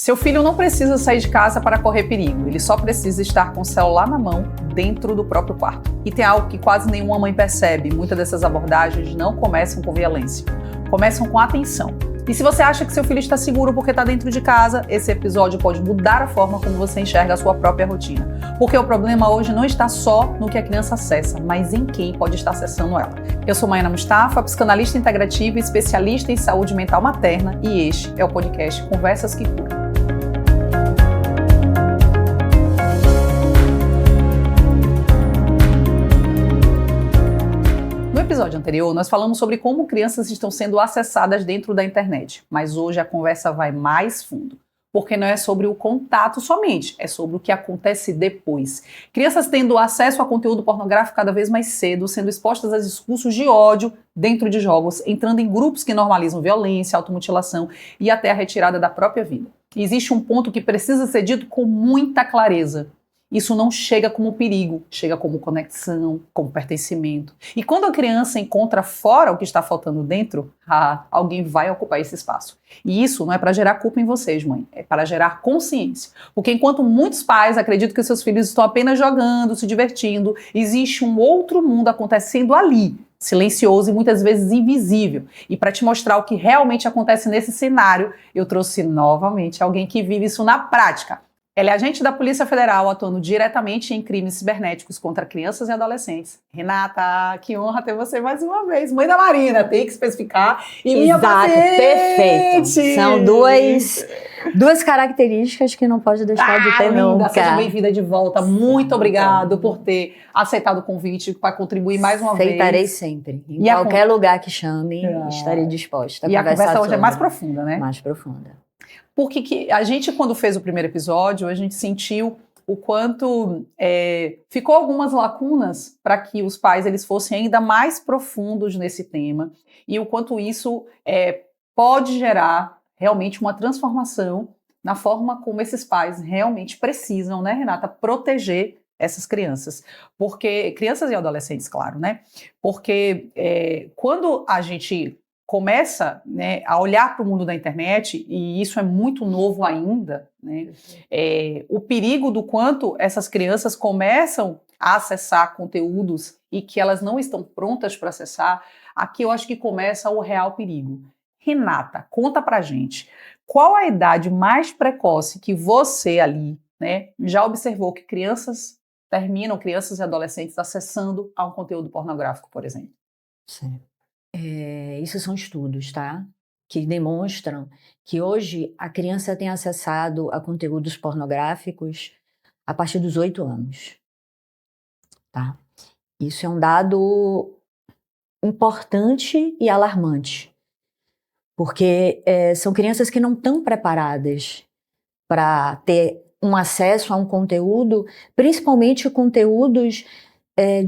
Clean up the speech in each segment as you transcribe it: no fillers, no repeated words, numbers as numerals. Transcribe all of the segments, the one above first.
Seu filho não precisa sair de casa para correr perigo, ele só precisa estar com o celular na mão dentro do próprio quarto. E tem algo que quase nenhuma mãe percebe, muitas dessas abordagens não começam com violência, começam com atenção. E se você acha que seu filho está seguro porque está dentro de casa, esse episódio pode mudar a forma como você enxerga a sua própria rotina. Porque o problema hoje não está só no que a criança acessa, mas em quem pode estar acessando ela. Eu sou Maiana Mustafa, psicanalista integrativa e especialista em saúde mental materna, e este é o podcast Conversas que Curam. No episódio anterior, nós falamos sobre como crianças estão sendo acessadas dentro da internet, mas hoje a conversa vai mais fundo, porque não é sobre o contato somente, é sobre o que acontece depois. Crianças tendo acesso a conteúdo pornográfico cada vez mais cedo, sendo expostas a discursos de ódio dentro de jogos, entrando em grupos que normalizam violência, automutilação e até a retirada da própria vida. E existe um ponto que precisa ser dito com muita clareza. Isso não chega como perigo, chega como conexão, como pertencimento. E quando a criança encontra fora o que está faltando dentro, alguém vai ocupar esse espaço. E isso não é para gerar culpa em vocês, mãe, é para gerar consciência. Porque enquanto muitos pais acreditam que seus filhos estão apenas jogando, se divertindo, existe um outro mundo acontecendo ali, silencioso e muitas vezes invisível. E para te mostrar o que realmente acontece nesse cenário, eu trouxe novamente alguém que vive isso na prática. Ela é agente da Polícia Federal, atuando diretamente em crimes cibernéticos contra crianças e adolescentes. Renata, que honra ter você mais uma vez. Mãe da Marina, tem que especificar. E minha paciente. Perfeito. São duas características que não pode deixar de ter nunca. Seja bem-vinda de volta. Muito obrigado por ter aceitado o convite para contribuir mais uma vez. Aceitarei sempre. Em qualquer lugar que chame, estarei disposta a conversar. E a conversa hoje é mais sobre. profunda, né? Mais profunda. Porque a gente, quando fez o primeiro episódio, a gente sentiu o quanto ficou algumas lacunas para que os pais eles fossem ainda mais profundos nesse tema e o quanto isso pode gerar realmente uma transformação na forma como esses pais realmente precisam, né, Renata, proteger essas crianças. Porque, crianças e adolescentes, claro, né? Porque quando a gente começa, né, a olhar para o mundo da internet, e isso é muito novo ainda, né, o perigo do quanto essas crianças começam a acessar conteúdos e que elas não estão prontas para acessar, aqui eu acho que começa o real perigo. Renata, conta pra gente, qual a idade mais precoce que você ali, né, já observou que crianças e adolescentes acessando a um conteúdo pornográfico, por exemplo? Sim. Isso são estudos, tá? Que demonstram que hoje a criança tem acessado a conteúdos pornográficos a partir dos 8 anos, tá? Isso é um dado importante e alarmante, porque são crianças que não estão preparadas para ter um acesso a um conteúdo, principalmente conteúdos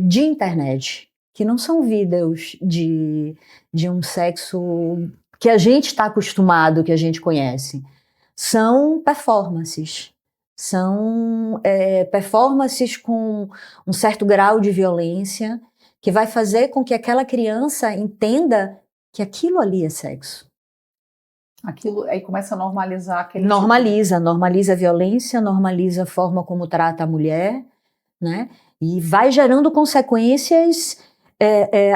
de internet, que não são vídeos de um sexo que a gente está acostumado, que a gente conhece. São performances. São performances com um certo grau de violência que vai fazer com que aquela criança entenda que aquilo ali é sexo. Aquilo aí começa a normalizar aquele normaliza a violência, normaliza a forma como trata a mulher, né? E vai gerando consequências.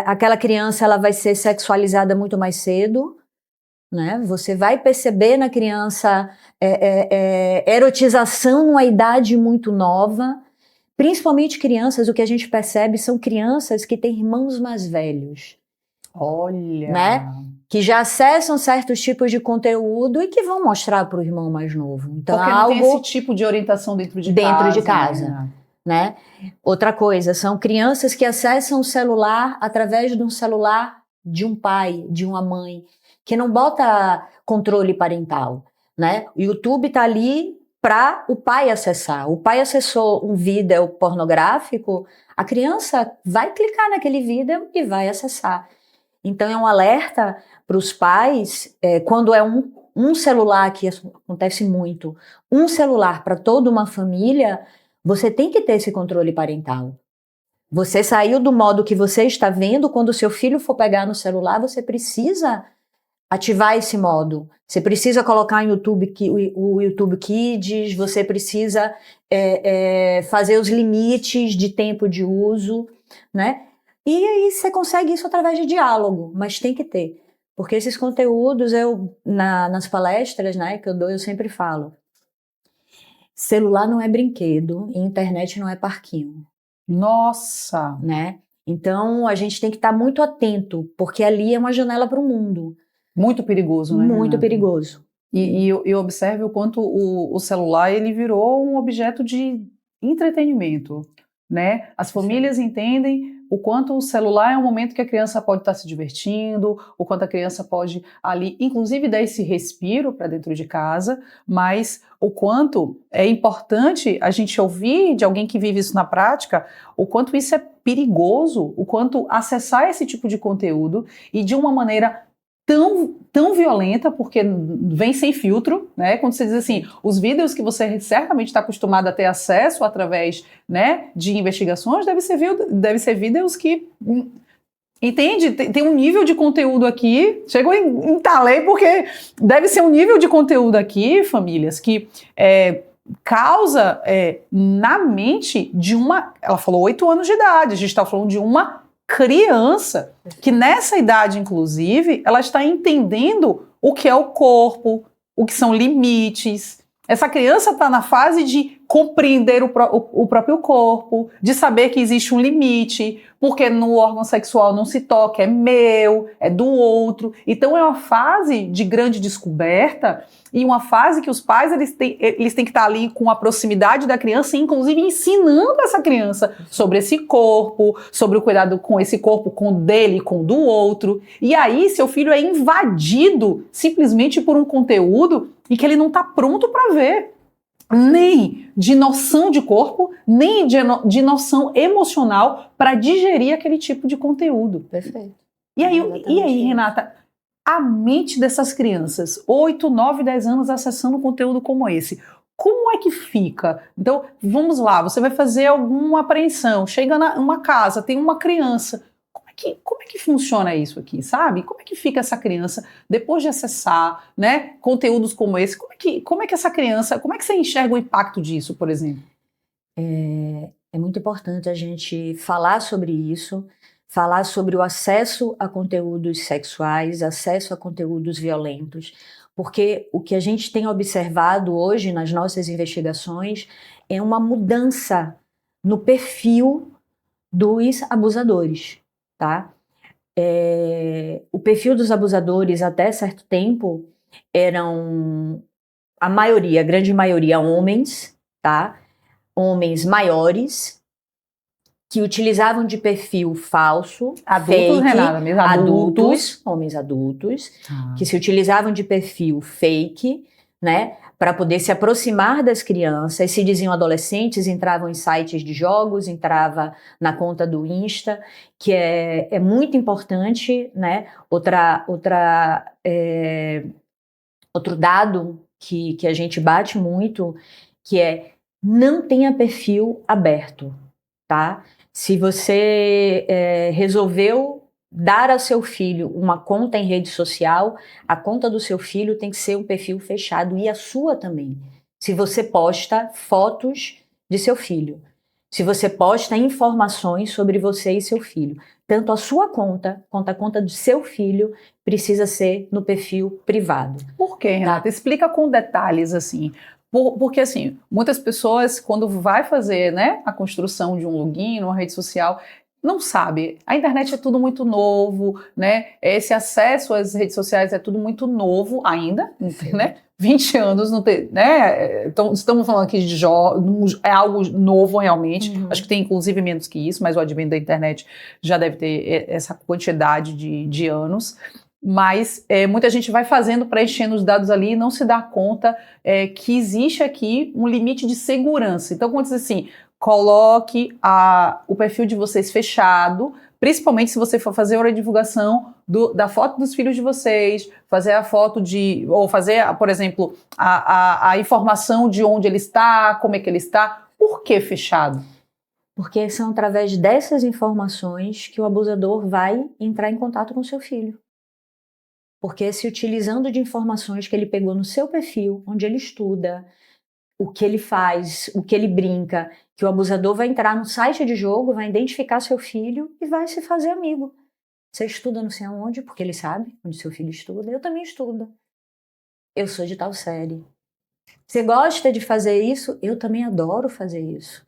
Aquela criança ela vai ser sexualizada muito mais cedo, né? Você vai perceber na criança erotização numa idade muito nova, principalmente crianças. O que a gente percebe são crianças que têm irmãos mais velhos. Olha! Né? Que já acessam certos tipos de conteúdo e que vão mostrar para o irmão mais novo. Então, porque não tem esse tipo de orientação dentro de casa. Né? Outra coisa, são crianças que acessam o celular através de um celular de um pai, de uma mãe, que não bota controle parental, né? O YouTube está ali para o pai acessar. O pai acessou um vídeo pornográfico, a criança vai clicar naquele vídeo e vai acessar. Então é um alerta para os pais, quando é um celular, que acontece muito, um celular para toda uma família, você tem que ter esse controle parental. Você saiu do modo que você está vendo, quando o seu filho for pegar no celular, você precisa ativar esse modo. Você precisa colocar em YouTube, o YouTube Kids, você precisa fazer os limites de tempo de uso, né? E aí você consegue isso através de diálogo, mas tem que ter. Porque esses conteúdos, nas palestras, né, que eu dou, eu sempre falo, celular não é brinquedo e internet não é parquinho. Nossa! Né? Então, a gente tem que estar muito atento, porque ali é uma janela para o mundo. Muito perigoso, né, Muito Renata? perigoso. E observe o quanto o celular ele virou um objeto de entretenimento, né? As famílias entendem o quanto o celular é um momento que a criança pode estar se divertindo, o quanto a criança pode ali, inclusive dar esse respiro para dentro de casa, mas o quanto é importante a gente ouvir de alguém que vive isso na prática, o quanto isso é perigoso, o quanto acessar esse tipo de conteúdo e de uma maneira tão violenta, porque vem sem filtro, né? Quando você diz assim, os vídeos que você certamente está acostumado a ter acesso através, né, de investigações, deve ser vídeos que entende? Tem um nível de conteúdo aqui, chegou em talei, porque deve ser um nível de conteúdo aqui, famílias, que causa na mente de uma, ela falou 8 anos de idade, a gente está falando de uma criança, que nessa idade, inclusive, ela está entendendo o que é o corpo, o que são limites. Essa criança está na fase de compreender o próprio corpo, de saber que existe um limite, porque no órgão sexual não se toca, é meu, é do outro. Então é uma fase de grande descoberta e uma fase que os pais eles têm que estar ali com a proximidade da criança, inclusive ensinando essa criança sobre esse corpo, sobre o cuidado com esse corpo, com o dele, com o do outro. E aí seu filho é invadido simplesmente por um conteúdo e que ele não está pronto para ver. Nem de noção de corpo, nem de noção emocional para digerir aquele tipo de conteúdo. Perfeito. E aí, Renata, a mente dessas crianças, 8, 9, 10 anos acessando um conteúdo como esse, como é que fica? Então, vamos lá, você vai fazer alguma apreensão, chega numa casa, tem uma criança. Como é que funciona isso aqui, sabe? Como é que fica essa criança depois de acessar, né, conteúdos como esse? Como é que essa criança, como é que você enxerga o impacto disso, por exemplo? É muito importante a gente falar sobre isso, falar sobre o acesso a conteúdos sexuais, acesso a conteúdos violentos, porque o que a gente tem observado hoje nas nossas investigações é uma mudança no perfil dos abusadores, tá? O perfil dos abusadores até certo tempo eram a grande maioria homens, tá? Homens maiores que utilizavam de perfil falso, Adultos, fake, Renata, mesmo homens adultos, que se utilizavam de perfil fake, né, para poder se aproximar das crianças, se diziam adolescentes, entravam em sites de jogos, entrava na conta do Insta, que é muito importante, né, outro dado que a gente bate muito, que é não tenha perfil aberto, tá? Se você resolveu dar ao seu filho uma conta em rede social, a conta do seu filho tem que ser um perfil fechado e a sua também. Se você posta fotos de seu filho, se você posta informações sobre você e seu filho, tanto a sua conta quanto a conta do seu filho precisa ser no perfil privado. Por quê, Renata? Tá? Explica com detalhes, assim. Porque, assim, muitas pessoas, quando vai fazer, né, a construção de um login numa rede social, não sabe. A internet é tudo muito novo, né? Esse acesso às redes sociais é tudo muito novo ainda, né? 20 anos não tem, né? Então, estamos falando aqui de é algo novo realmente. Uhum. Acho que tem inclusive menos que isso, mas o advento da internet já deve ter essa quantidade de anos. Mas muita gente vai fazendo, preenchendo os dados ali e não se dá conta que existe aqui um limite de segurança. Então, quando diz assim, coloque o perfil de vocês fechado, principalmente se você for fazer a divulgação da foto dos filhos de vocês, fazer a foto ou fazer, por exemplo, a informação de onde ele está, como é que ele está. Por que fechado? Porque são através dessas informações que o abusador vai entrar em contato com seu filho. Porque se utilizando de informações que ele pegou no seu perfil, onde ele estuda, o que ele faz, o que ele brinca, que o abusador vai entrar no site de jogo, vai identificar seu filho e vai se fazer amigo. Você estuda não sei aonde, porque ele sabe onde seu filho estuda. Eu também estudo. Eu sou de tal série. Você gosta de fazer isso? Eu também adoro fazer isso.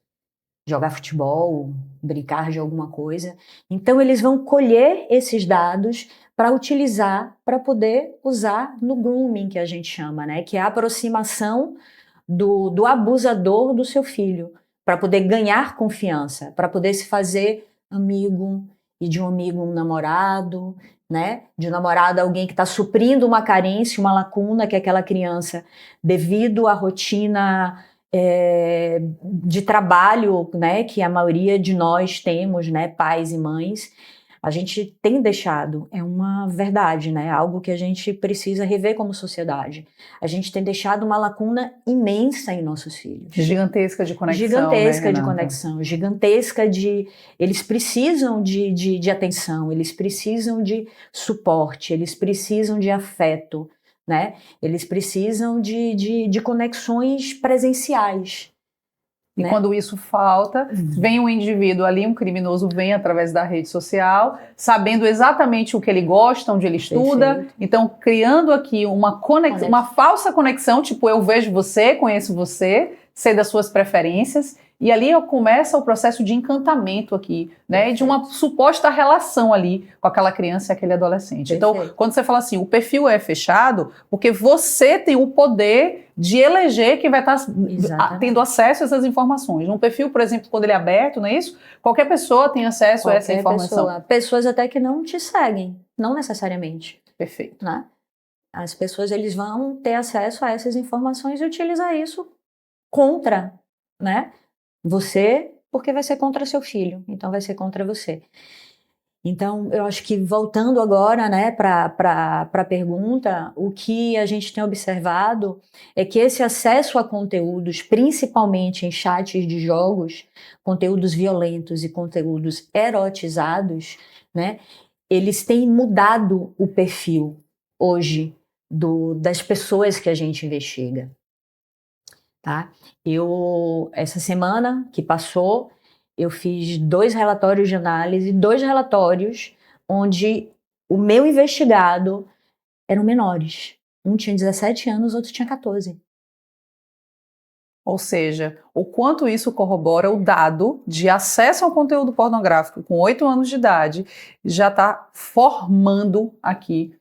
Jogar futebol, brincar de alguma coisa. Então, eles vão colher esses dados para utilizar, para poder usar no grooming, que a gente chama, né? Que é a aproximação do abusador do seu filho, para poder ganhar confiança, para poder se fazer amigo, e de um amigo um namorado, né? De um namorado alguém que está suprindo uma carência, uma lacuna que aquela criança, devido à rotina de trabalho, né, que a maioria de nós temos, né, pais e mães, a gente tem deixado, é uma verdade, né, algo que a gente precisa rever como sociedade. A gente tem deixado uma lacuna imensa em nossos filhos. Gigantesca de conexão, gigantesca, né, de Renata? conexão, gigantesca de... Eles precisam de atenção, eles precisam de suporte, eles precisam de afeto, né? Eles precisam de conexões presenciais. E né? quando isso falta, vem um indivíduo ali, um criminoso vem através da rede social, sabendo exatamente o que ele gosta, onde ele estuda, Perfeito. então criando aqui uma falsa conexão, tipo, eu vejo você, conheço você, sei das suas preferências, e ali começa o processo de encantamento aqui, né, e de uma suposta relação ali com aquela criança e aquele adolescente. Perfeito. Então, quando você fala assim, o perfil é fechado, porque você tem o poder de eleger quem vai estar tendo acesso a essas informações. Um perfil, por exemplo, quando ele é aberto, não é isso? Qualquer pessoa tem acesso a essa informação. Pessoas até que não te seguem, não necessariamente. Perfeito. Né? As pessoas, eles vão ter acesso a essas informações e utilizar isso contra, né? Você, porque vai ser contra seu filho, então vai ser contra você. Então, eu acho que voltando agora, né, para a pergunta, o que a gente tem observado é que esse acesso a conteúdos, principalmente em chats de jogos, conteúdos violentos e conteúdos erotizados, né, eles têm mudado o perfil hoje das pessoas que a gente investiga. Tá? Essa semana que passou, eu fiz 2 relatórios de análise, 2 relatórios onde o meu investigado eram menores. Um tinha 17 anos, outro tinha 14. Ou seja, o quanto isso corrobora o dado de acesso ao conteúdo pornográfico com 8 anos de idade já está formando aqui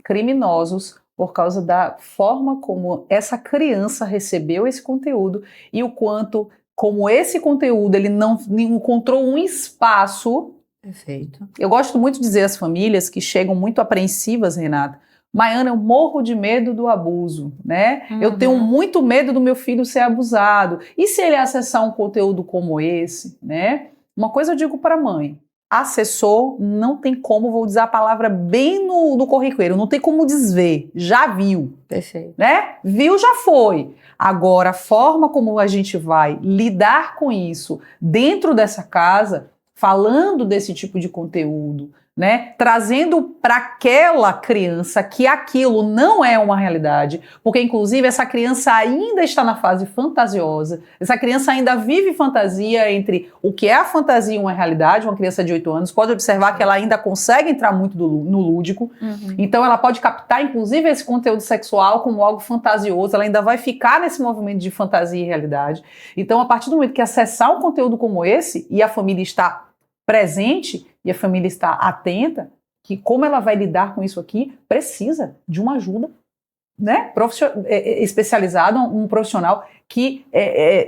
criminosos por causa da forma como essa criança recebeu esse conteúdo e o quanto, como esse conteúdo, ele não encontrou um espaço. Perfeito. Eu gosto muito de dizer às famílias que chegam muito apreensivas, Renata, Maiana, eu morro de medo do abuso, né? Uhum. Eu tenho muito medo do meu filho ser abusado. E se ele acessar um conteúdo como esse, né? Uma coisa eu digo para a mãe, acessou, não tem como, vou dizer a palavra bem no corriqueiro, não tem como desver, já viu. Perfeito. Né? Viu, já foi. Agora, a forma como a gente vai lidar com isso dentro dessa casa, falando desse tipo de conteúdo, né? Trazendo para aquela criança que aquilo não é uma realidade, porque inclusive essa criança ainda está na fase fantasiosa, essa criança ainda vive fantasia entre o que é a fantasia e uma realidade. Uma criança de 8 anos pode observar que ela ainda consegue entrar muito no lúdico, então ela pode captar inclusive esse conteúdo sexual como algo fantasioso, ela ainda vai ficar nesse movimento de fantasia e realidade. Então, a partir do momento que acessar um conteúdo como esse e a família está presente e a família está atenta, que como ela vai lidar com isso aqui, precisa de uma ajuda, né, especializada, um profissional que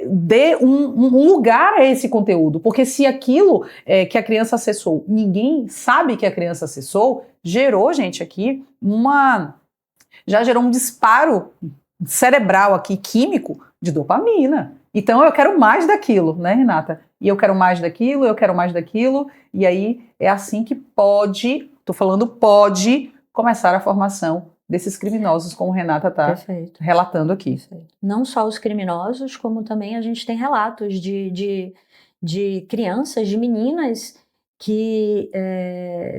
dê um lugar a esse conteúdo, porque se aquilo que a criança acessou, ninguém sabe que a criança acessou, gerou, gente, aqui já gerou um disparo cerebral aqui, químico, de dopamina. Então eu quero mais daquilo, né, Renata? E eu quero mais daquilo, eu quero mais daquilo, e aí é assim que pode começar a formação desses criminosos, como Renata está relatando aqui. Perfeito. Não só os criminosos, como também a gente tem relatos de crianças, de meninas que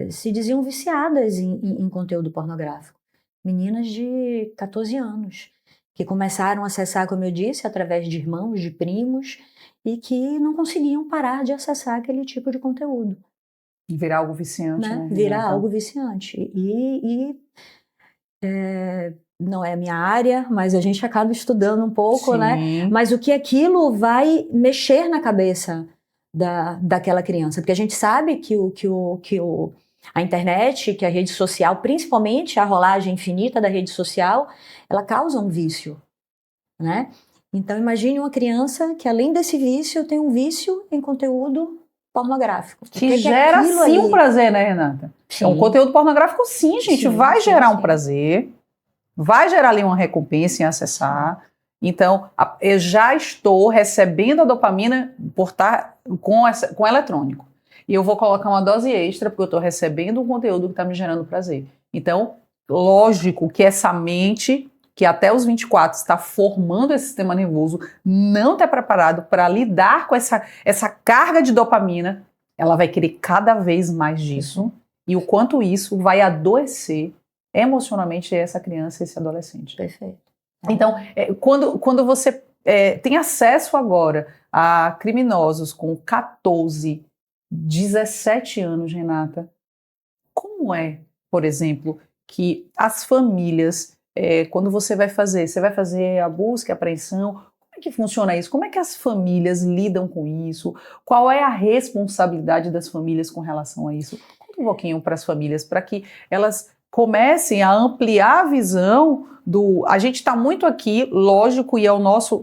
se diziam viciadas em conteúdo pornográfico. meninas de 14 anos, que começaram a acessar, como eu disse, através de irmãos, de primos, e que não conseguiam parar de acessar aquele tipo de conteúdo. Virar algo viciante, né? Virar algo viciante. Não é a minha área, mas a gente acaba estudando um pouco, Sim. né? Mas o que aquilo vai mexer na cabeça daquela criança. Porque a gente sabe que a internet, que a rede social, principalmente a rolagem infinita da rede social, ela causa um vício, né? Então imagine uma criança que além desse vício tem um vício em conteúdo pornográfico. Que gera sim um prazer, né, Renata? Sim. É um conteúdo pornográfico, sim, gente, Sim, vai sim, gerar sim. um prazer, vai gerar ali uma recompensa em acessar. Então, eu já estou recebendo a dopamina por estar com eletrônico. E eu vou colocar uma dose extra, porque eu estou recebendo um conteúdo que está me gerando prazer. Então, lógico que essa mente, que até os 24 está formando esse sistema nervoso, não está preparado para lidar com essa carga de dopamina, ela vai querer cada vez mais disso. E o quanto isso vai adoecer emocionalmente essa criança, esse adolescente. Perfeito. Então, quando você tem acesso agora a criminosos com 14, 17 anos, Renata, como é, por exemplo, que as famílias, quando você vai fazer a busca e a apreensão, como é que funciona isso? Como é que as famílias lidam com isso? Qual é a responsabilidade das famílias com relação a isso? Conta um pouquinho para as famílias, para que elas comecem a ampliar a visão a gente está muito aqui, lógico, e é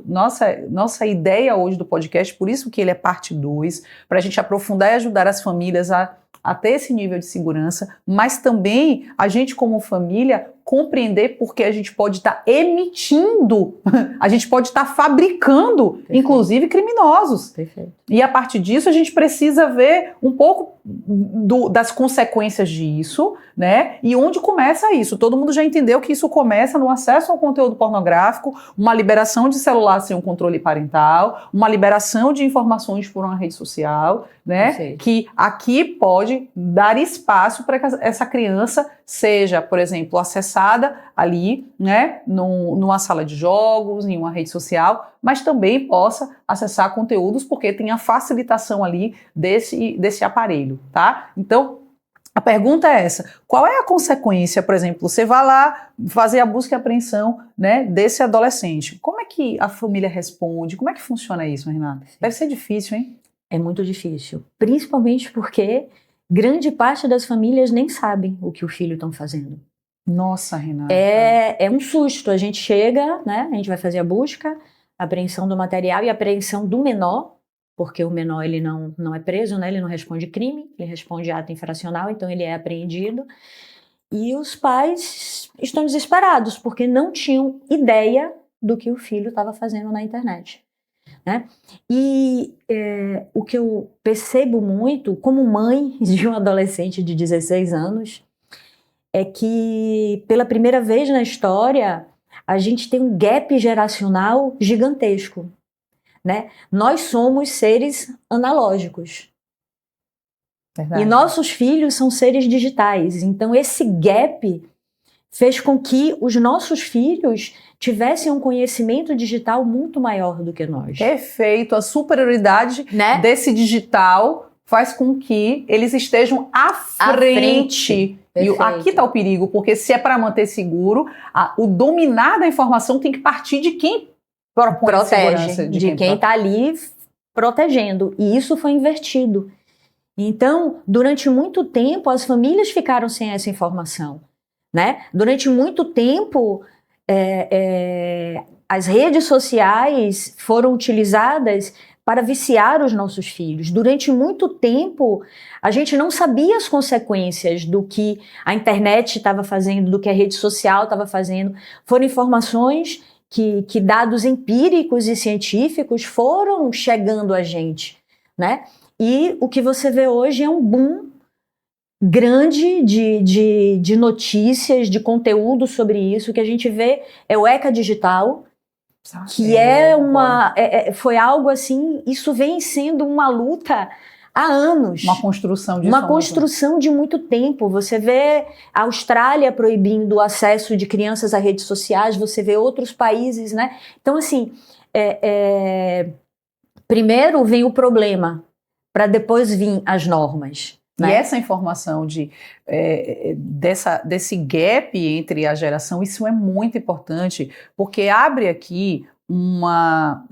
nossa ideia hoje do podcast, por isso que ele é parte 2, para a gente aprofundar e ajudar as famílias a ter esse nível de segurança, mas também a gente como família compreender porque a gente pode estar emitindo, a gente pode estar fabricando, Perfeito. Inclusive criminosos. Perfeito. E a partir disso a gente precisa ver um pouco das consequências disso, né? E onde começa isso? Todo mundo já entendeu que isso começa no acesso ao conteúdo pornográfico, uma liberação de celular sem um controle parental, uma liberação de informações por uma rede social, né? Perfeito. Que aqui pode dar espaço para que essa criança seja, por exemplo, acessada ali, né, numa sala de jogos, em uma rede social, mas também possa acessar conteúdos porque tem a facilitação ali desse aparelho, tá? Então, a pergunta é essa: qual é a consequência, por exemplo, você vai lá fazer a busca e apreensão, né, desse adolescente? Como é que a família responde? Como é que funciona isso, Renata? Deve ser difícil, hein? É muito difícil, principalmente porque grande parte das famílias nem sabem o que o filho está fazendo. Nossa, Renata. É um susto. A gente chega, né? A gente vai fazer a busca, a apreensão do material e a apreensão do menor, porque o menor ele não é preso, né? Ele não responde crime, ele responde ato infracional, então ele é apreendido. E os pais estão desesperados porque não tinham ideia do que o filho estava fazendo na internet. Né? E o que eu percebo muito, como mãe de um adolescente de 16 anos, é que pela primeira vez na história a gente tem um gap geracional gigantesco. Né? Nós somos seres analógicos. Verdade. E nossos filhos são seres digitais. Então esse gap fez com que os nossos filhos tivessem um conhecimento digital muito maior do que nós. Perfeito. A superioridade, né, desse digital faz com que eles estejam à frente. E aqui está o perigo, porque se é para manter seguro, o dominar da informação tem que partir de quem protege, de quem está ali protegendo. E isso foi invertido. Então, durante muito tempo, as famílias ficaram sem essa informação. Né? Durante muito tempo, as redes sociais foram utilizadas para viciar os nossos filhos. Durante muito tempo, a gente não sabia as consequências do que a internet estava fazendo, do que a rede social estava fazendo. Foram informações que dados empíricos e científicos foram chegando a gente. Né? E o que você vê hoje é um boom grande de notícias, de conteúdo sobre isso. O que a gente vê é o ECA Digital, que foi algo assim, isso vem sendo uma luta há anos. Uma construção disso. Uma construção de muito tempo. Você vê a Austrália proibindo o acesso de crianças a redes sociais, você vê outros países, né? Então, assim, primeiro vem o problema, para depois vir as normas. E né? essa informação desse gap entre a geração, isso é muito importante, porque abre aqui uma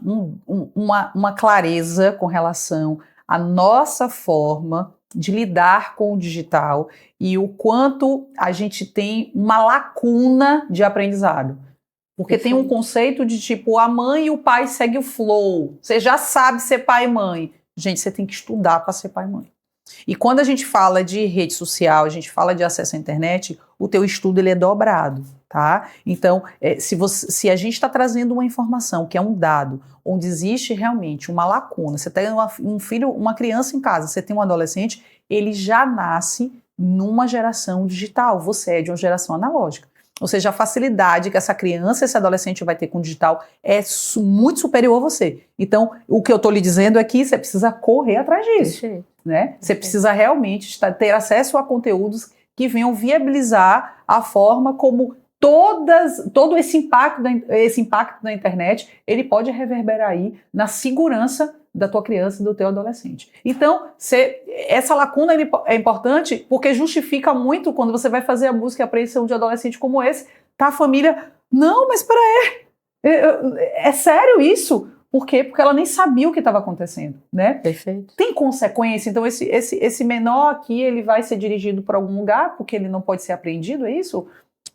clareza com relação à nossa forma de lidar com o digital e o quanto a gente tem uma lacuna de aprendizado. Porque tem um conceito de tipo, a mãe e o pai seguem o flow. Você já sabe ser pai e mãe. Gente, você tem que estudar para ser pai e mãe. E quando a gente fala de rede social, a gente fala de acesso à internet, o teu estudo ele é dobrado, tá? Então, se a gente está trazendo uma informação, que é um dado, onde existe realmente uma lacuna, você tem um filho, uma criança em casa, você tem um adolescente, ele já nasce numa geração digital, você é de uma geração analógica. Ou seja, a facilidade que essa criança, esse adolescente vai ter com o digital é muito superior a você. Então, o que eu estou lhe dizendo é que você precisa correr atrás disso. Né? Você precisa realmente ter acesso a conteúdos que venham viabilizar a forma como todo esse impacto da internet, ele pode reverberar aí na segurança da tua criança e do teu adolescente. Então, essa lacuna é importante porque justifica muito quando você vai fazer a busca e apreensão de adolescente como esse, tá a família, não, mas peraí, é sério isso? Por quê? Porque ela nem sabia o que estava acontecendo, né? Perfeito. Tem consequência, então esse menor aqui, ele vai ser dirigido para algum lugar porque ele não pode ser apreendido, é isso?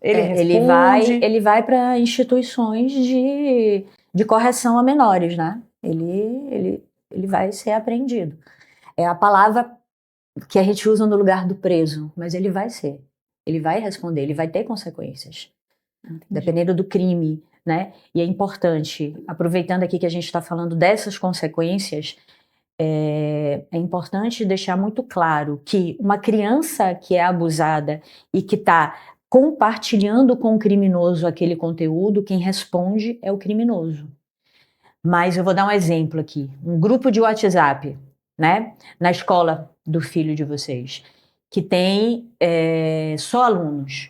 Ele vai para instituições de correção a menores, né? Ele vai ser apreendido. É a palavra que a gente usa no lugar do preso, mas ele vai ser. Ele vai responder, ele vai ter consequências. Entendi. Dependendo do crime, né? E é importante, aproveitando aqui que a gente está falando dessas consequências, é importante deixar muito claro que uma criança que é abusada e que está compartilhando com o criminoso aquele conteúdo, quem responde é o criminoso. Mas eu vou dar um exemplo aqui. Um grupo de WhatsApp, né, na escola do filho de vocês, que tem só alunos.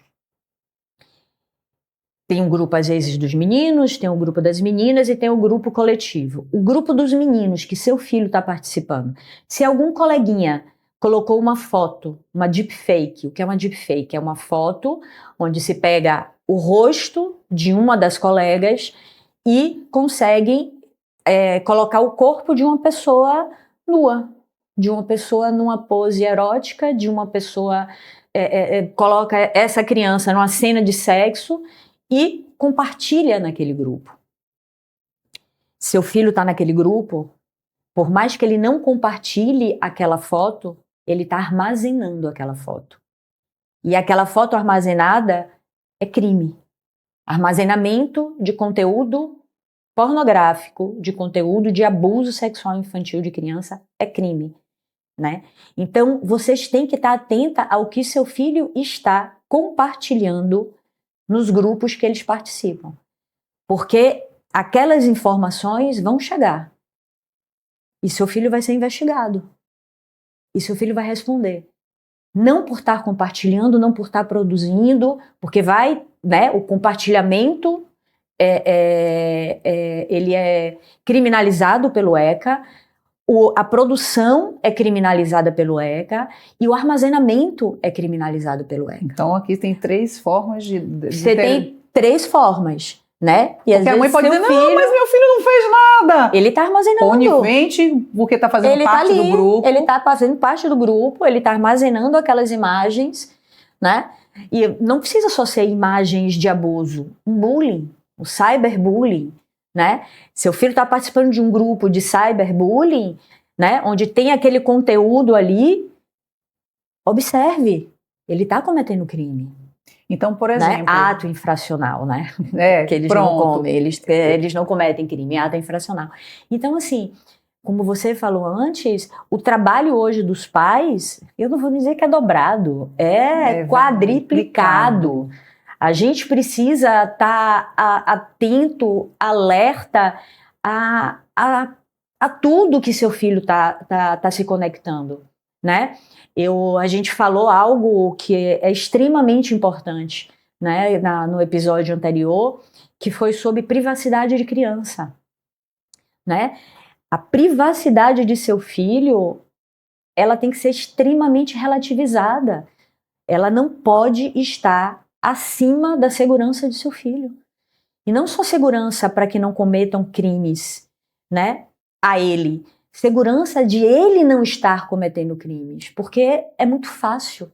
Tem um grupo, às vezes, dos meninos, tem um grupo das meninas e tem um grupo coletivo. O grupo dos meninos, que seu filho está participando. Se algum coleguinha colocou uma foto, uma deepfake. O que é uma deepfake? É uma foto onde se pega o rosto de uma das colegas e conseguem colocar o corpo de uma pessoa nua, de uma pessoa numa pose erótica, de uma pessoa coloca essa criança numa cena de sexo e compartilha naquele grupo. Seu filho está naquele grupo, por mais que ele não compartilhe aquela foto, ele está armazenando aquela foto. E aquela foto armazenada é crime. Armazenamento de conteúdo pornográfico, de conteúdo de abuso sexual infantil de criança é crime, né? Então, vocês têm que estar atenta ao que seu filho está compartilhando nos grupos que eles participam. Porque aquelas informações vão chegar. E seu filho vai ser investigado. E seu filho vai responder. Não por estar compartilhando, não por estar produzindo, porque né, o compartilhamento ele é criminalizado pelo ECA, a produção é criminalizada pelo ECA e o armazenamento é criminalizado pelo ECA. Então aqui tem 3 formas de Você tem 3 formas, né? E porque a mãe pode dizer, não, mas meu filho não fez nada. Ele está armazenando. Conivente, porque está fazendo parte do grupo. Ele está fazendo parte do grupo, ele está armazenando aquelas imagens, né? E não precisa só ser imagens de abuso. Um bullying, o cyberbullying, né? Seu filho está participando de um grupo de cyberbullying, né? Onde tem aquele conteúdo ali, observe, ele está cometendo crime. Então, por exemplo... Né? Ato infracional, né? Que eles eles não cometem crime, ato infracional. Então, assim, como você falou antes, o trabalho hoje dos pais, eu não vou dizer que é dobrado, é quadriplicado. A gente precisa estar atento, alerta a a tudo que seu filho tá se conectando, né? A gente falou algo que é extremamente importante, né, no episódio anterior, que foi sobre privacidade de criança, né? A privacidade de seu filho, ela tem que ser extremamente relativizada. Ela não pode estar acima da segurança de seu filho. E não só segurança para que não cometam crimes, né, a ele. Segurança de ele não estar cometendo crimes, porque é muito fácil,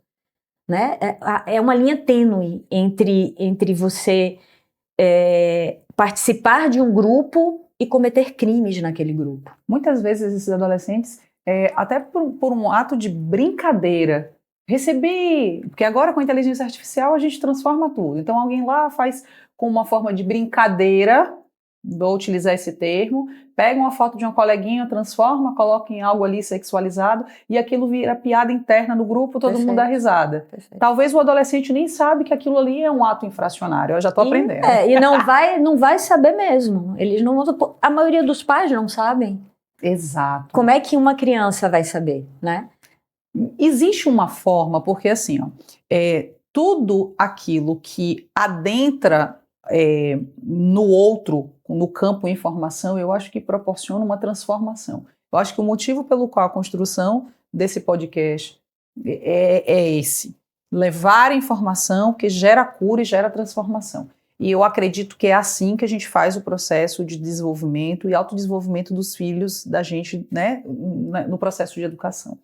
né? É uma linha tênue entre você participar de um grupo e cometer crimes naquele grupo. Muitas vezes esses adolescentes, até por um ato de brincadeira, porque agora com a inteligência artificial a gente transforma tudo. Então alguém lá faz com uma forma de brincadeira, vou utilizar esse termo, pega uma foto de uma coleguinha, transforma, coloca em algo ali sexualizado e aquilo vira piada interna no grupo, todo mundo dá risada. Perfeito. Talvez o adolescente nem sabe que aquilo ali é um ato infracionário, eu já estou aprendendo. E não vai saber mesmo. Eles não, a maioria dos pais não sabem. Exato. Como é que uma criança vai saber, né? Existe uma forma, porque assim, tudo aquilo que adentra no outro, no campo informação, eu acho que proporciona uma transformação. Eu acho que o motivo pelo qual a construção desse podcast é esse. Levar a informação que gera cura e gera transformação. E eu acredito que é assim que a gente faz o processo de desenvolvimento e autodesenvolvimento dos filhos da gente, né, no processo de educação.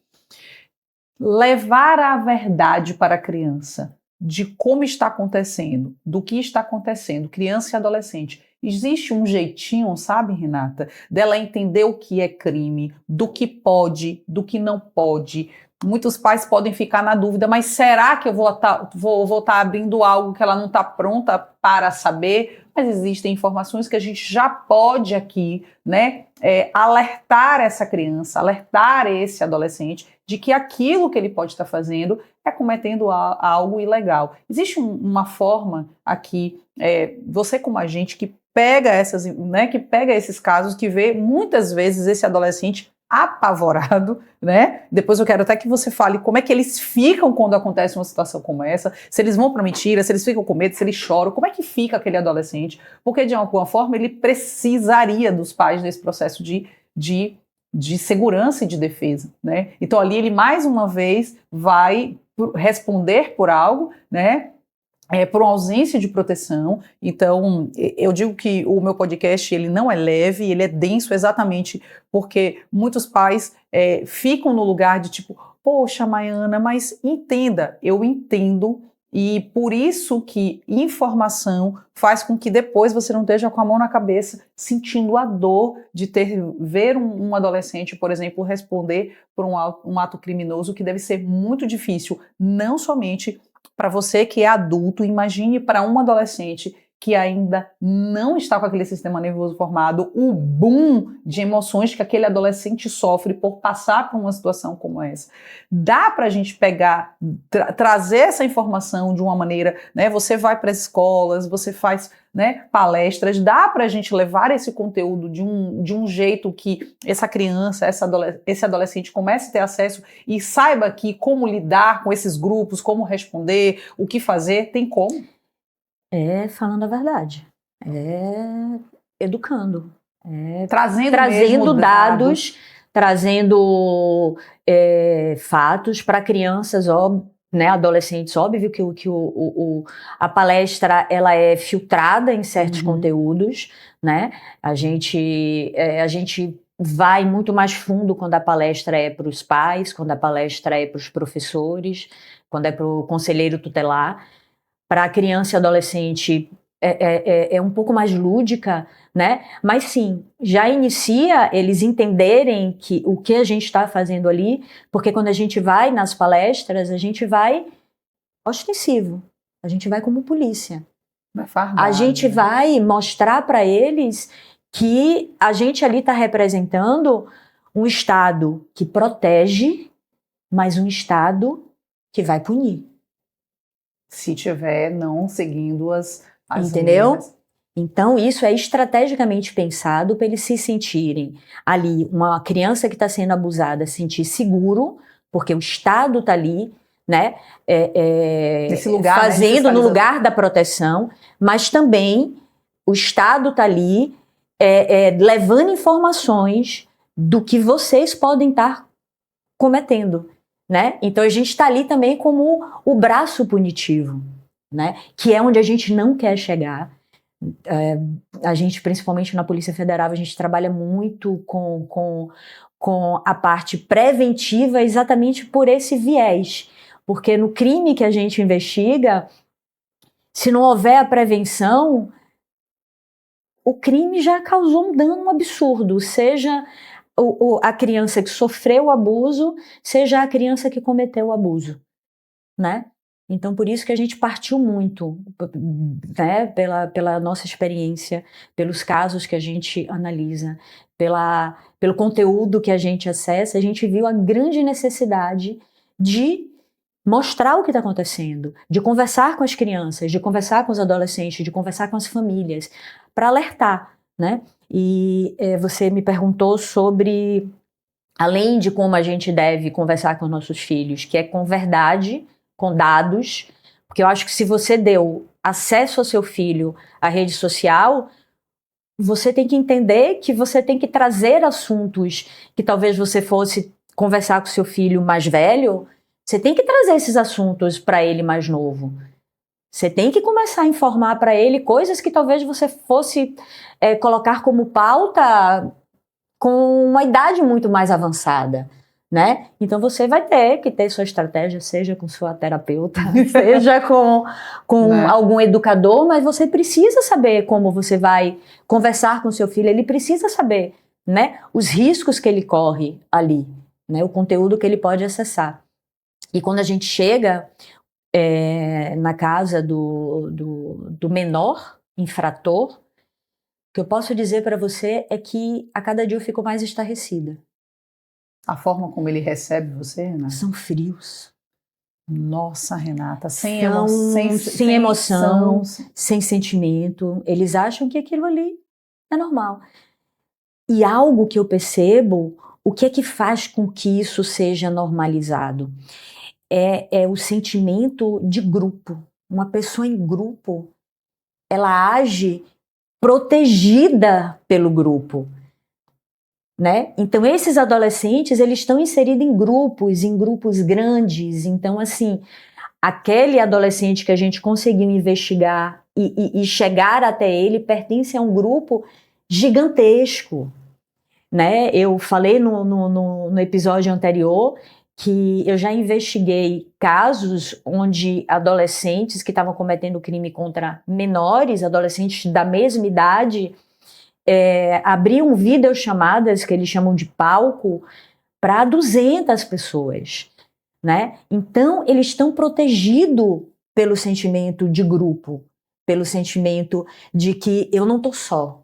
Levar a verdade para a criança de como está acontecendo, do que está acontecendo, criança e adolescente. Existe um jeitinho, sabe, Renata, dela entender o que é crime, do que pode, do que não pode. Muitos pais podem ficar na dúvida, mas será que eu vou estar abrindo algo que ela não está pronta para saber? Mas existem informações que a gente já pode aqui, né, alertar essa criança, alertar esse adolescente de que aquilo que ele pode estar fazendo é cometendo algo ilegal. Existe uma forma aqui, você como agente que pega esses casos, que vê muitas vezes esse adolescente apavorado, né? Depois eu quero até que você fale como é que eles ficam quando acontece uma situação como essa, se eles vão para mentira, se eles ficam com medo, se eles choram, como é que fica aquele adolescente, porque de alguma forma ele precisaria dos pais nesse processo de segurança e de defesa, né? Então ali ele mais uma vez vai responder por algo, né? Por uma ausência de proteção. Então, eu digo que o meu podcast ele não é leve, ele é denso exatamente porque muitos pais ficam no lugar de tipo, poxa, Maiana, mas entenda, eu entendo, e por isso que informação faz com que depois você não esteja com a mão na cabeça sentindo a dor de ver um adolescente, por exemplo, responder por um ato criminoso que deve ser muito difícil, não somente para você que é adulto, imagine para um adolescente que ainda não está com aquele sistema nervoso formado, o boom de emoções que aquele adolescente sofre por passar por uma situação como essa. Dá para a gente pegar, trazer essa informação de uma maneira, né? Você vai para as escolas, você faz, né, palestras, dá para a gente levar esse conteúdo de um jeito que essa criança, esse adolescente comece a ter acesso e saiba que como lidar com esses grupos, como responder, o que fazer, tem como? Falando a verdade, educando, trazendo dados, trazendo fatos para crianças, né, adolescentes. Óbvio que a palestra ela é filtrada em certos conteúdos, né? A gente vai muito mais fundo quando a palestra é para os pais, quando a palestra é para os professores, quando é para o conselheiro tutelar. Para a criança e adolescente é um pouco mais lúdica, né? Mas sim, já inicia eles entenderem que o que a gente está fazendo ali, porque quando a gente vai nas palestras, a gente vai ostensivo, a gente vai como polícia. A gente vai mostrar para eles que a gente ali está representando um Estado que protege, mas um Estado que vai punir. Se tiver não seguindo as entendeu? regras. Então, isso é estrategicamente pensado para eles se sentirem ali, uma criança que está sendo abusada, se sentir seguro, porque o Estado está ali, né, Nesse lugar, fazendo né, no lugar da proteção, mas também o Estado está ali levando informações do que vocês podem estar cometendo, né? Então a gente está ali também como o braço punitivo, né? Que é onde a gente não quer chegar. A gente, principalmente na Polícia Federal, a gente trabalha muito com a parte preventiva exatamente por esse viés. Porque no crime que a gente investiga, se não houver a prevenção, o crime já causou um dano absurdo, seja a criança que sofreu o abuso, seja a criança que cometeu o abuso, né? Então, por isso que a gente partiu muito, né, pela nossa experiência, pelos casos que a gente analisa, pelo conteúdo que a gente acessa, a gente viu a grande necessidade de mostrar o que está acontecendo, de conversar com as crianças, de conversar com os adolescentes, de conversar com as famílias, para alertar, né? E você me perguntou sobre, além de como a gente deve conversar com os nossos filhos, que é com verdade, com dados, porque eu acho que se você deu acesso ao seu filho à rede social, você tem que entender que você tem que trazer assuntos que talvez você fosse conversar com seu filho mais velho, você tem que trazer esses assuntos para ele mais novo. Você tem que começar a informar para ele coisas que talvez você fosse colocar como pauta com uma idade muito mais avançada, né? Então você vai ter que ter sua estratégia, seja com sua terapeuta, seja com Né? algum educador, mas você precisa saber como você vai conversar com seu filho, ele precisa saber, né, os riscos que ele corre ali, né, o conteúdo que ele pode acessar. E quando a gente chega na casa do menor infrator, o que eu posso dizer para você é que a cada dia eu fico mais estarrecida. A forma como ele recebe você, Renata? São frios. Nossa, Renata, sem emoção, sem sentimento. Eles acham que aquilo ali é normal. E algo que eu percebo, o que é que faz com que isso seja normalizado? É o sentimento de grupo. Uma pessoa em grupo, ela age protegida pelo grupo, né? Então esses adolescentes, eles estão inseridos em grupos grandes. Então assim, aquele adolescente que a gente conseguiu investigar e chegar até ele pertence a um grupo gigantesco, né? Eu falei no episódio anterior que eu já investiguei casos onde adolescentes que estavam cometendo crime contra menores, adolescentes da mesma idade, abriam videochamadas, que eles chamam de palco, para 200 pessoas, né? Então, eles estão protegidos pelo sentimento de grupo, pelo sentimento de que eu não estou só.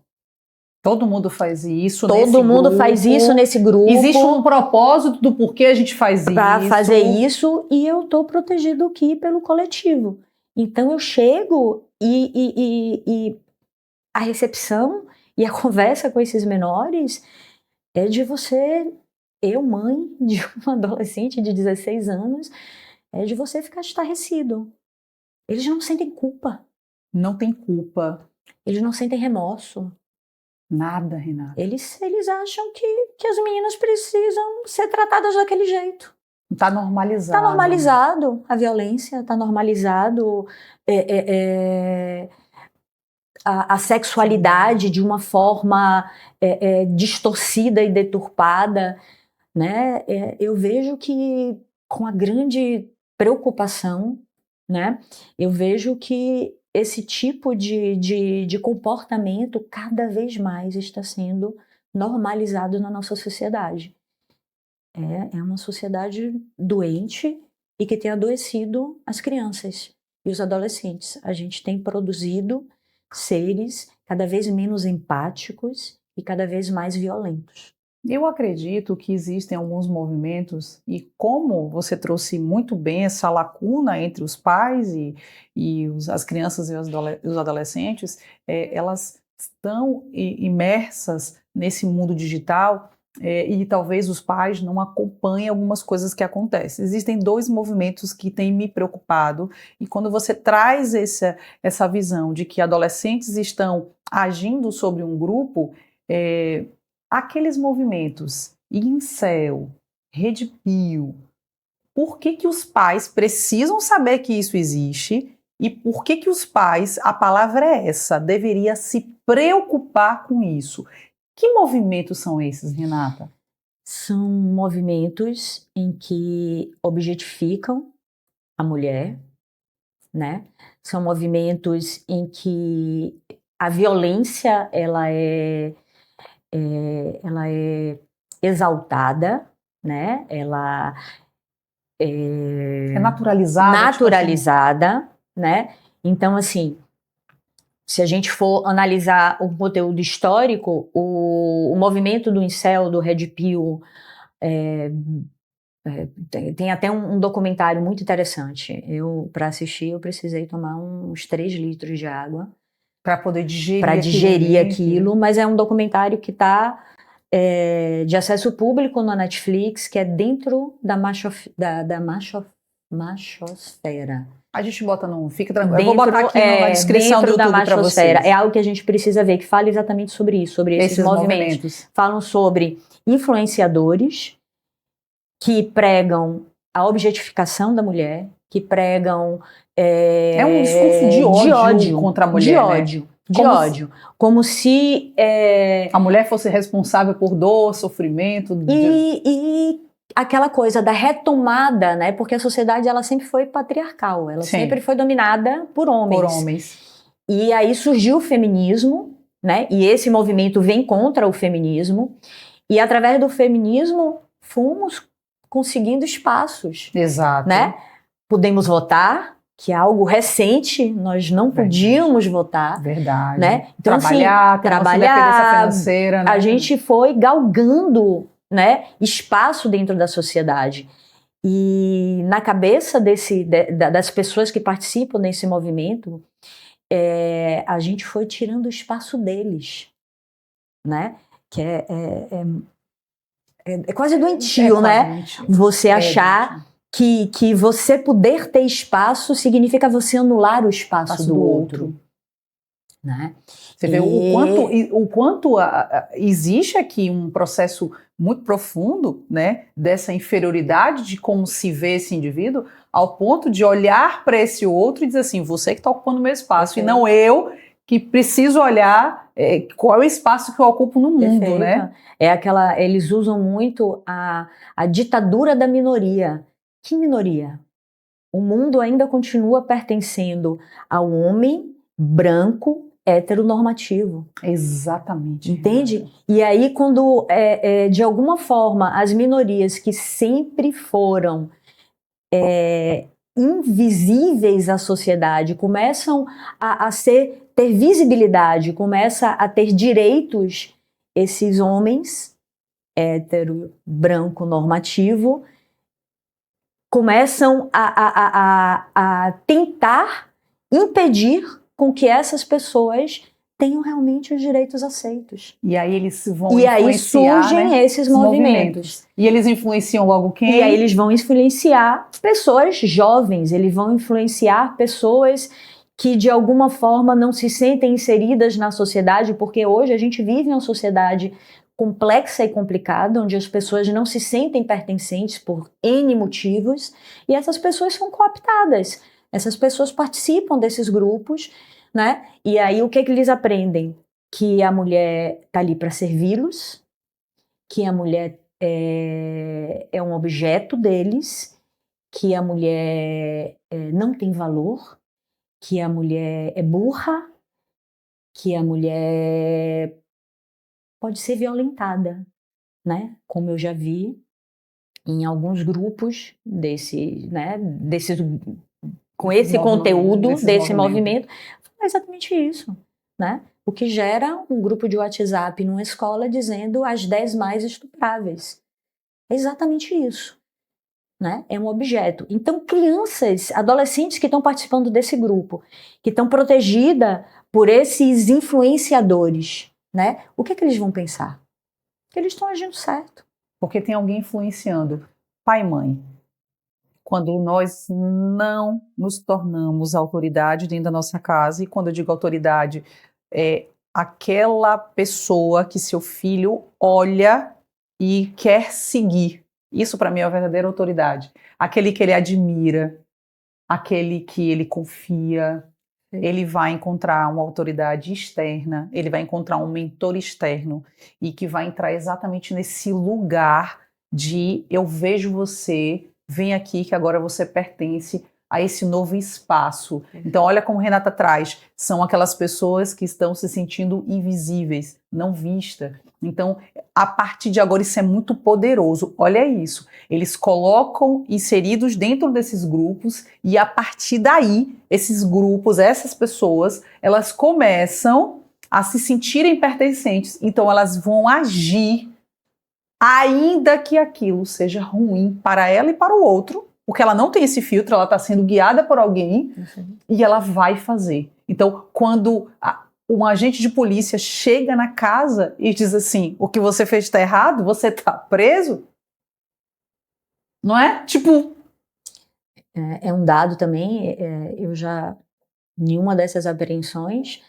Todo mundo faz isso Todo mundo grupo. faz isso nesse grupo. Existe um propósito do porquê a gente faz isso. Para fazer isso, e eu estou protegido aqui pelo coletivo. Então eu chego e a recepção e a conversa com esses menores é de você, eu, mãe de um adolescente de 16 anos, é de você ficar estarrecido. Eles não sentem culpa. Não tem culpa. Eles não sentem remorso. Nada, Renata. Eles acham que as meninas precisam ser tratadas daquele jeito. Está normalizado. Está normalizado a violência, está normalizado a sexualidade de uma forma distorcida e deturpada, né? Eu vejo que, com a grande preocupação, né, eu vejo que esse tipo de comportamento cada vez mais está sendo normalizado na nossa sociedade. É uma sociedade doente e que tem adoecido as crianças e os adolescentes. A gente tem produzido seres cada vez menos empáticos e cada vez mais violentos. Eu acredito que existem alguns movimentos, e como você trouxe muito bem essa lacuna entre os pais as crianças e os adolescentes, elas estão imersas nesse mundo digital, e talvez os pais não acompanhem algumas coisas que acontecem. Existem dois movimentos que têm me preocupado, e quando você traz essa visão de que adolescentes estão agindo sobre um grupo, aqueles movimentos, incel, Red Pill, por que que os pais precisam saber que isso existe e por que que os pais, a palavra é essa, deveria se preocupar com isso? Que movimentos são esses, Renata? São movimentos em que objetificam a mulher, né? São movimentos em que a violência ela é exaltada, né? Ela É naturalizada? naturalizada, né? Então, assim, se a gente for analisar o conteúdo histórico, o movimento do incel, do Red Pill, tem até um documentário muito interessante. Para assistir, eu precisei tomar uns 3 litros de água para poder digerir, para digerir aquilo, mas é um documentário que está de acesso público na Netflix, que é dentro da machosfera. A gente bota no... Fica tranquilo. Eu vou botar aqui na descrição do YouTube para vocês. É algo que a gente precisa ver, que fala exatamente sobre isso, sobre esses movimentos. Falam sobre influenciadores que pregam a objetificação da mulher, que pregam... É um discurso de ódio contra a mulher, de ódio. Como se... a mulher fosse responsável por dor, sofrimento... E aquela coisa da retomada, né? Porque a sociedade ela sempre foi patriarcal, ela sempre foi dominada por homens. E aí surgiu o feminismo, né? E esse movimento vem contra o feminismo. E através do feminismo fomos conseguindo espaços. Exato. Né? Pudemos votar, que é algo recente, nós não podíamos votar. Verdade. Né? Então, trabalhar, independência financeira. Né? A gente foi galgando, né, espaço dentro da sociedade. E na cabeça das pessoas que participam desse movimento, a gente foi tirando o espaço deles, né? Que é quase doentio, né? Doentio. Você achar que você poder ter espaço significa você anular o espaço do outro. Né? Você vê o quanto existe aqui um processo muito profundo, né, dessa inferioridade de como se vê esse indivíduo, ao ponto de olhar para esse outro e dizer assim, você que está ocupando o meu espaço, e não eu que preciso olhar qual é o espaço que eu ocupo no mundo, né? Eles usam muito a ditadura da minoria. Que minoria? O mundo ainda continua pertencendo ao homem branco, heteronormativo. Exatamente. Entende? E aí quando, de alguma forma, as minorias que sempre foram invisíveis à sociedade começam a ter visibilidade, começam a ter direitos, esses homens hétero, branco, normativo, começam a tentar impedir com que essas pessoas tenham realmente os direitos aceitos. E aí eles vão influenciar, aí surgem, né, esses movimentos. E eles influenciam logo quem? E aí eles vão influenciar pessoas jovens, eles vão influenciar pessoas que de alguma forma não se sentem inseridas na sociedade, porque hoje a gente vive em uma sociedade complexa e complicada, onde as pessoas não se sentem pertencentes por N motivos, e essas pessoas são cooptadas. Essas pessoas participam desses grupos, né? E aí o que eles aprendem? Que a mulher está ali para servi-los, que a mulher é um objeto deles, que a mulher não tem valor, que a mulher é burra, que a mulher pode ser violentada, né? Como eu já vi em alguns grupos com esse conteúdo, desse movimento, é exatamente isso, né? o que gera um grupo de WhatsApp numa escola dizendo as 10 mais estupráveis. É exatamente isso, né? É um objeto. Então, crianças, adolescentes que estão participando desse grupo, que estão protegidas por esses influenciadores, né? O que eles vão pensar? Que eles estão agindo certo. Porque tem alguém influenciando. Pai e mãe. Quando nós não nos tornamos autoridade dentro da nossa casa, e quando eu digo autoridade, é aquela pessoa que seu filho olha e quer seguir. Isso para mim é a verdadeira autoridade. Aquele que ele admira, aquele que ele confia, ele vai encontrar uma autoridade externa, ele vai encontrar um mentor externo e que vai entrar exatamente nesse lugar de eu vejo você, vem aqui que agora você pertence a esse novo espaço. Então olha como Renata traz, são aquelas pessoas que estão se sentindo invisíveis, não vistas. Então, a partir de agora, isso é muito poderoso. Olha isso. Eles colocam inseridos dentro desses grupos e, a partir daí, esses grupos, essas pessoas, elas começam a se sentirem pertencentes. Então, elas vão agir, ainda que aquilo seja ruim para ela e para o outro, porque ela não tem esse filtro, ela está sendo guiada por alguém e ela vai fazer. Então, quando um agente de polícia chega na casa e diz assim, o que você fez está errado, você está preso, não é? Tipo... É um dado também, eu já, em uma dessas apreensões,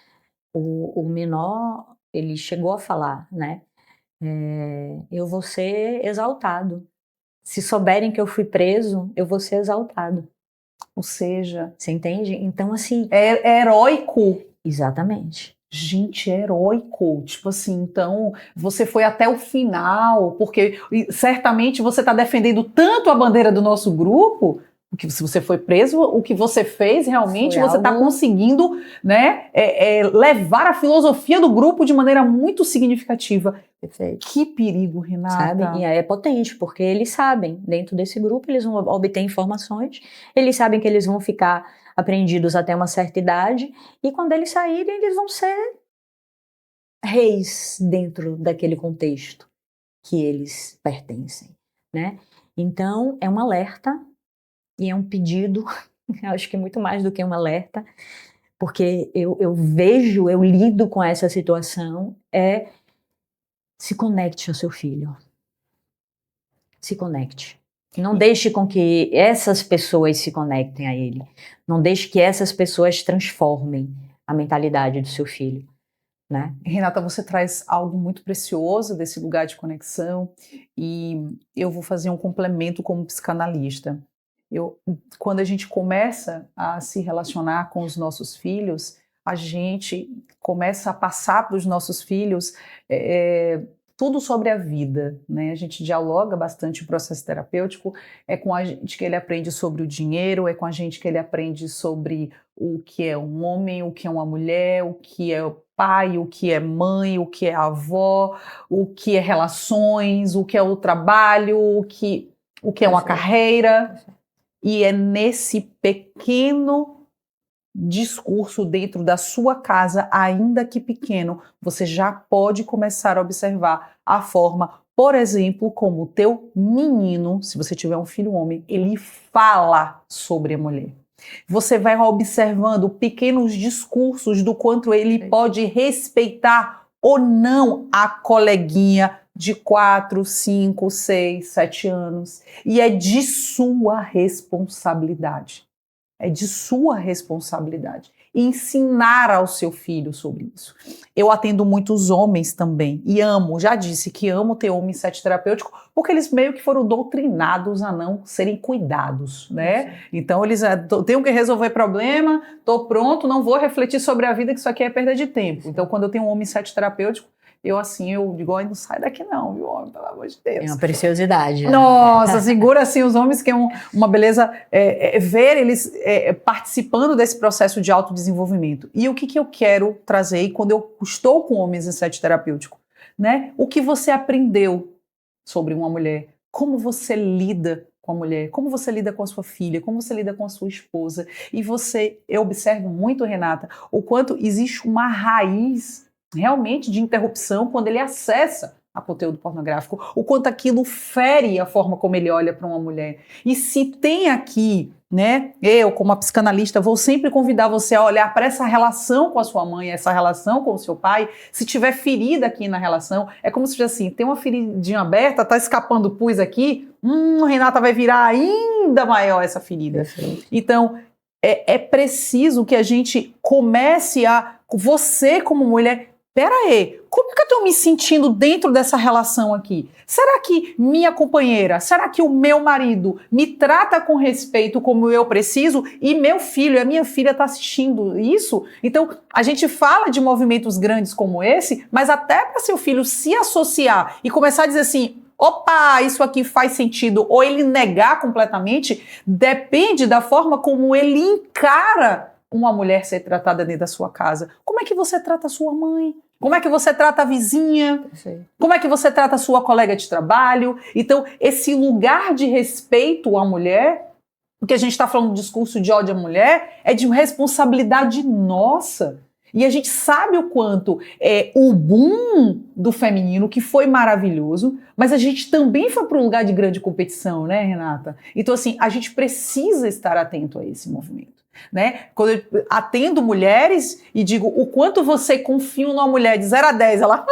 o menor, ele chegou a falar, né? Eu vou ser exaltado. Se souberem que eu fui preso, eu vou ser exaltado. Ou seja... Você entende? Então, assim... É heróico. Exatamente. Gente, é heróico. Tipo assim, então, você foi até o final, porque certamente você está defendendo tanto a bandeira do nosso grupo, porque se você foi preso, o que você fez realmente, você está conseguindo, né, levar a filosofia do grupo de maneira muito significativa. Perfeito. Que perigo, Renata. Sabe? E aí é potente, porque eles sabem, dentro desse grupo, eles vão obter informações, eles sabem que eles vão ficar apreendidos até uma certa idade, e quando eles saírem, eles vão ser reis dentro daquele contexto que eles pertencem, né? Então, é um alerta e é um pedido, acho que muito mais do que um alerta, porque eu vejo, eu lido com essa situação, se conecte ao seu filho. Se conecte. Não deixe com que essas pessoas se conectem a ele. Não deixe que essas pessoas transformem a mentalidade do seu filho, né? Renata, você traz algo muito precioso desse lugar de conexão e eu vou fazer um complemento como psicanalista. Quando a gente começa a se relacionar com os nossos filhos, a gente começa a passar para os nossos filhos tudo sobre a vida, né? A gente dialoga bastante o processo terapêutico, é com a gente que ele aprende sobre o dinheiro, é com a gente que ele aprende sobre o que é um homem, o que é uma mulher, o que é o pai, o que é mãe, o que é avó, o que é relações, o que é o trabalho, o que é uma carreira. E é nesse pequeno discurso dentro da sua casa, ainda que pequeno, você já pode começar a observar a forma, por exemplo, como o teu menino, se você tiver um filho homem, ele fala sobre a mulher. Você vai observando pequenos discursos do quanto ele pode respeitar ou não a coleguinha de 4, 5, 6, 7 anos. E é de sua responsabilidade. É de sua responsabilidade ensinar ao seu filho sobre isso. Eu atendo muitos homens também e amo, já disse que amo ter homem set terapêutico porque eles meio que foram doutrinados a não serem cuidados, né? Sim. Então eles tenho que resolver problema, tô pronto, não vou refletir sobre a vida, que isso aqui é perda de tempo. Então quando eu tenho um homem set terapêutico, eu digo, ó, não sai daqui não, viu, homem, pelo amor de Deus. É uma preciosidade. Nossa, segura assim os homens, que é uma beleza ver eles participando desse processo de autodesenvolvimento. E o que eu quero trazer quando eu estou com homens em set terapêutico, né? O que você aprendeu sobre uma mulher? como você lida com a mulher, como você lida com a sua filha, como você lida com a sua esposa. E eu observo muito, Renata, o quanto existe uma raiz realmente de interrupção quando ele acessa a conteúdo pornográfico, o quanto aquilo fere a forma como ele olha para uma mulher. E se tem aqui, né, eu como a psicanalista vou sempre convidar você a olhar para essa relação com a sua mãe, essa relação com o seu pai, se tiver ferida aqui na relação, é como se fosse assim, tem uma feridinha aberta, tá escapando pus aqui, Renata vai virar ainda maior essa ferida. Perfeito. Então, é preciso que a gente comece você como mulher, peraí, como é que eu estou me sentindo dentro dessa relação aqui? Será que minha companheira, será que o meu marido me trata com respeito como eu preciso? E meu filho, a minha filha está assistindo isso? Então, a gente fala de movimentos grandes como esse, mas até para seu filho se associar e começar a dizer assim, opa, isso aqui faz sentido, ou ele negar completamente, depende da forma como ele encara uma mulher ser tratada dentro da sua casa. Como é que você trata a sua mãe? Como é que você trata a vizinha? Perfeito. Como é que você trata a sua colega de trabalho? Então, esse lugar de respeito à mulher, porque a gente está falando do discurso de ódio à mulher, é de responsabilidade nossa. E a gente sabe o quanto o boom do feminino, que foi maravilhoso, mas a gente também foi para um lugar de grande competição, né, Renata? Então, assim, a gente precisa estar atento a esse movimento. Né? Quando eu atendo mulheres e digo o quanto você confia numa mulher de 0 a 10, ela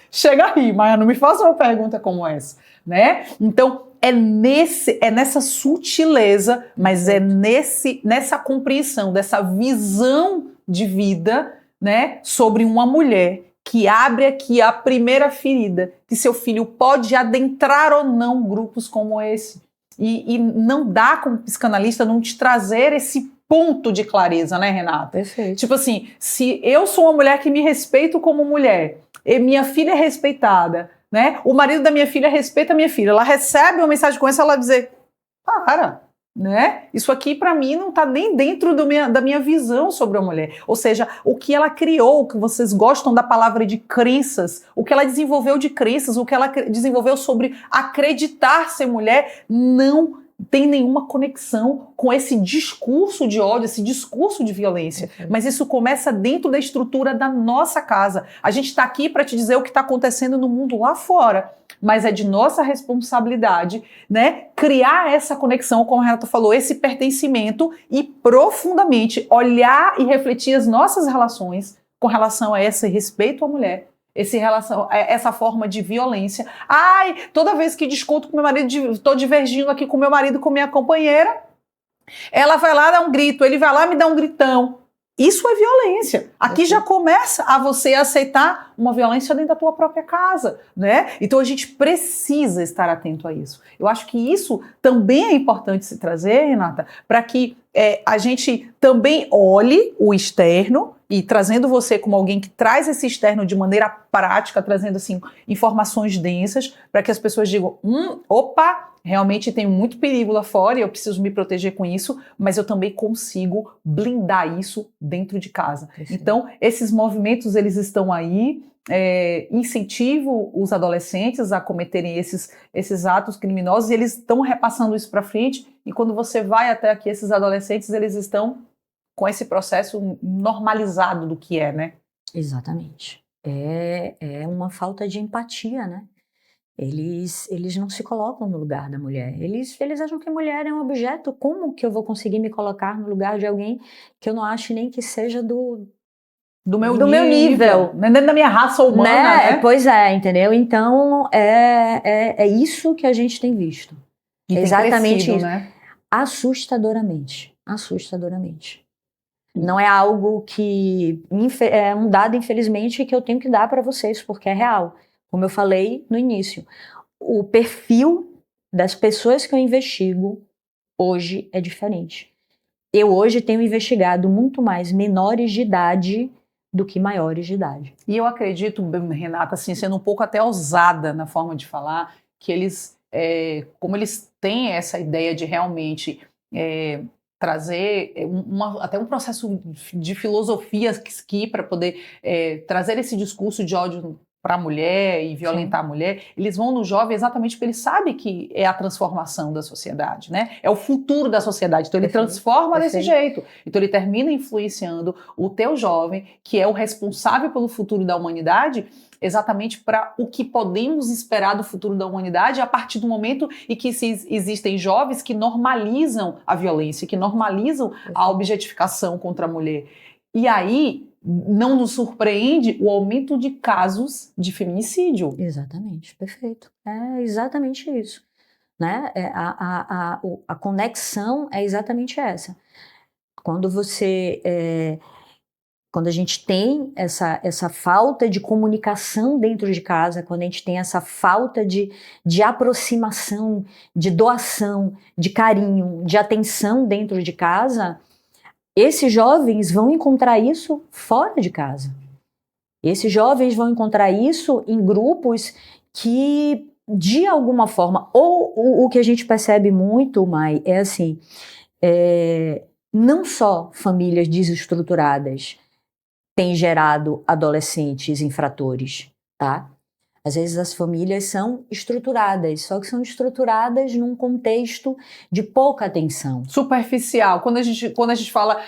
chega a rir, mas não me faça uma pergunta como essa, né? Então é nessa sutileza, mas é nessa compreensão dessa visão de vida, né, sobre uma mulher que abre aqui a primeira ferida, que seu filho pode adentrar ou não grupos como esse. E não dá como psicanalista não te trazer esse ponto de clareza, né, Renata? Perfeito. Tipo assim, se eu sou uma mulher que me respeito como mulher, e minha filha é respeitada, né? O marido da minha filha respeita a minha filha, ela recebe uma mensagem com essa, ela dizer, para, né? Isso aqui para mim não está nem dentro da minha visão sobre a mulher. Ou seja, o que ela criou, o que vocês gostam da palavra de crenças, o que ela desenvolveu de crenças, o que ela desenvolveu sobre acreditar ser mulher, não tem nenhuma conexão com esse discurso de ódio, esse discurso de violência. Mas isso começa dentro da estrutura da nossa casa. A gente está aqui para te dizer o que está acontecendo no mundo lá fora. Mas é de nossa responsabilidade, né, criar essa conexão, como a Renata falou, esse pertencimento e profundamente olhar e refletir as nossas relações com relação a esse respeito à mulher, essa forma de violência. Ai, toda vez que discuto com meu marido, estou divergindo aqui com meu marido, com minha companheira, ela vai lá dar um grito, ele vai lá me dar um gritão. Isso é violência. Aqui já começa a você aceitar uma violência dentro da tua própria casa, né? Então a gente precisa estar atento a isso. Eu acho que isso também é importante se trazer, Renata, para que a gente também olhe o externo e trazendo você como alguém que traz esse externo de maneira prática, trazendo assim informações densas para que as pessoas digam, opa, realmente tem muito perigo lá fora e eu preciso me proteger com isso, mas eu também consigo blindar isso dentro de casa. Então, esses movimentos, eles estão aí, incentivo os adolescentes a cometerem esses atos criminosos e eles estão repassando isso para frente e quando você vai até aqui, esses adolescentes, eles estão com esse processo normalizado do que é, né? Exatamente. É uma falta de empatia, né? Eles não se colocam no lugar da mulher. Eles acham que a mulher é um objeto. Como que eu vou conseguir me colocar no lugar de alguém que eu não acho nem que seja do meu nível? Não é da minha raça humana, né? Pois é, entendeu? Então, é isso que a gente tem visto. E exatamente crescido, isso. Né? Assustadoramente. Não é algo que... É um dado, infelizmente, que eu tenho que dar para vocês, porque é real. Como eu falei no início, o perfil das pessoas que eu investigo hoje é diferente. Eu hoje tenho investigado muito mais menores de idade do que maiores de idade. E eu acredito, Renata, assim, sendo um pouco até ousada na forma de falar, que eles, como eles têm essa ideia de realmente trazer até um processo de filosofia aqui para poder trazer esse discurso de ódio para a mulher e violentar a mulher, eles vão no jovem exatamente porque ele sabe que é a transformação da sociedade, né? É o futuro da sociedade. Então ele transforma desse jeito. Então ele termina influenciando o teu jovem, que é o responsável pelo futuro da humanidade, exatamente para o que podemos esperar do futuro da humanidade a partir do momento em que existem jovens que normalizam a violência, que normalizam a objetificação contra a mulher. E aí não nos surpreende o aumento de casos de feminicídio. Exatamente, perfeito. É exatamente isso. Né? A conexão é exatamente essa. Quando quando a gente tem essa falta de comunicação dentro de casa, quando a gente tem essa falta de aproximação, de doação, de carinho, de atenção dentro de casa, esses jovens vão encontrar isso fora de casa. Esses jovens vão encontrar isso em grupos que, de alguma forma, ou o que a gente percebe muito, Mai, é assim, não só famílias desestruturadas têm gerado adolescentes infratores, tá? Às vezes as famílias são estruturadas, só que são estruturadas num contexto de pouca atenção. Superficial. Quando a gente fala,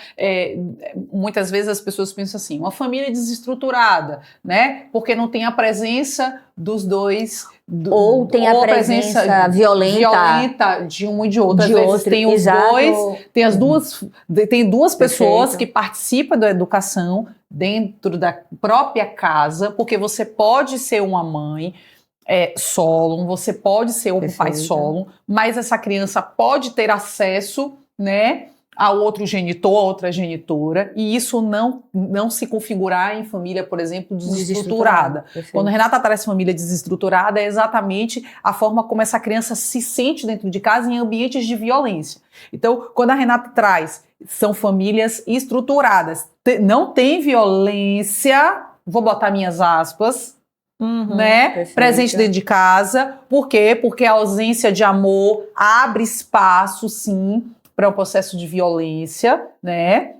muitas vezes as pessoas pensam assim, uma família desestruturada, né? Porque não tem a presença dos dois... Ou tem a presença violenta de um e de outro. Às vezes tem os dois, tem duas pessoas que participam da educação dentro da própria casa, porque você pode ser uma mãe solo, você pode ser um pai solo, mas essa criança pode ter acesso, né, a outro genitor, a outra genitora, e isso não se configurar em família, por exemplo, desestruturada. Quando a Renata traz família desestruturada, é exatamente a forma como essa criança se sente dentro de casa em ambientes de violência. Então, quando a Renata traz, são famílias estruturadas, não tem violência, vou botar minhas aspas, né? Presente dentro de casa. Por quê? Porque a ausência de amor abre espaço, sim, para um processo de violência, né?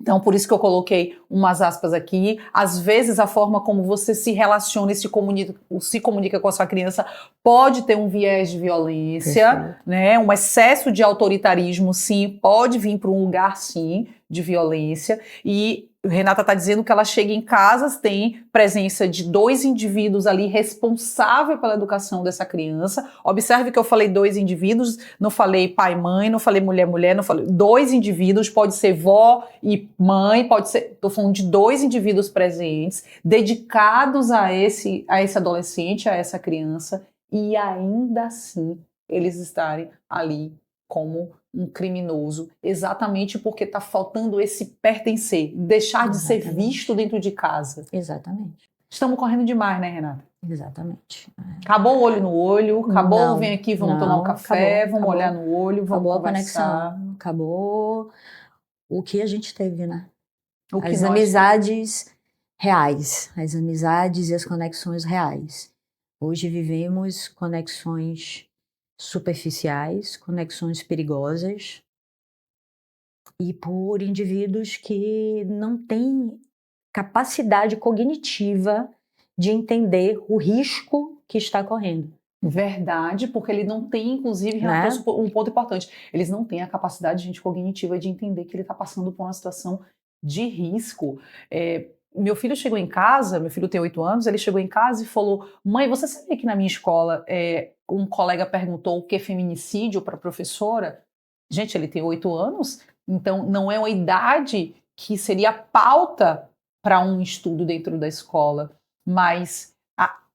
Então, por isso que eu coloquei umas aspas aqui. Às vezes, a forma como você se relaciona e se comunica com a sua criança pode ter um viés de violência, né? Um excesso de autoritarismo, sim, pode vir para um lugar, sim, de violência. E Renata está dizendo que ela chega em casas, tem presença de dois indivíduos ali responsável pela educação dessa criança. Observe que eu falei dois indivíduos, não falei pai e mãe, não falei mulher, não falei dois indivíduos, pode ser vó e mãe, pode ser, estou falando de dois indivíduos presentes, dedicados a esse adolescente, a essa criança, e ainda assim eles estarem ali como um criminoso, exatamente porque está faltando esse pertencer, deixar de ser visto dentro de casa. Exatamente. Estamos correndo demais, né, Renata? Exatamente. Acabou o olho no olho, acabou, vem aqui, vamos tomar um café, vamos olhar no olho, vamos acabou conversar. A conexão, acabou o que a gente teve, né? As amizades reais, as amizades e as conexões reais. Hoje vivemos conexões superficiais, conexões perigosas e por indivíduos que não têm capacidade cognitiva de entender o risco que está correndo. Verdade, porque ele não tem, inclusive, um ponto importante, eles não têm a capacidade, gente, cognitiva de entender que ele está passando por uma situação de risco. Meu filho chegou em casa, meu filho tem 8 anos, ele chegou em casa e falou, mãe, você sabia que na minha escola um colega perguntou o que é feminicídio para a professora? Gente, ele tem 8 anos, então não é uma idade que seria pauta para um estudo dentro da escola, mas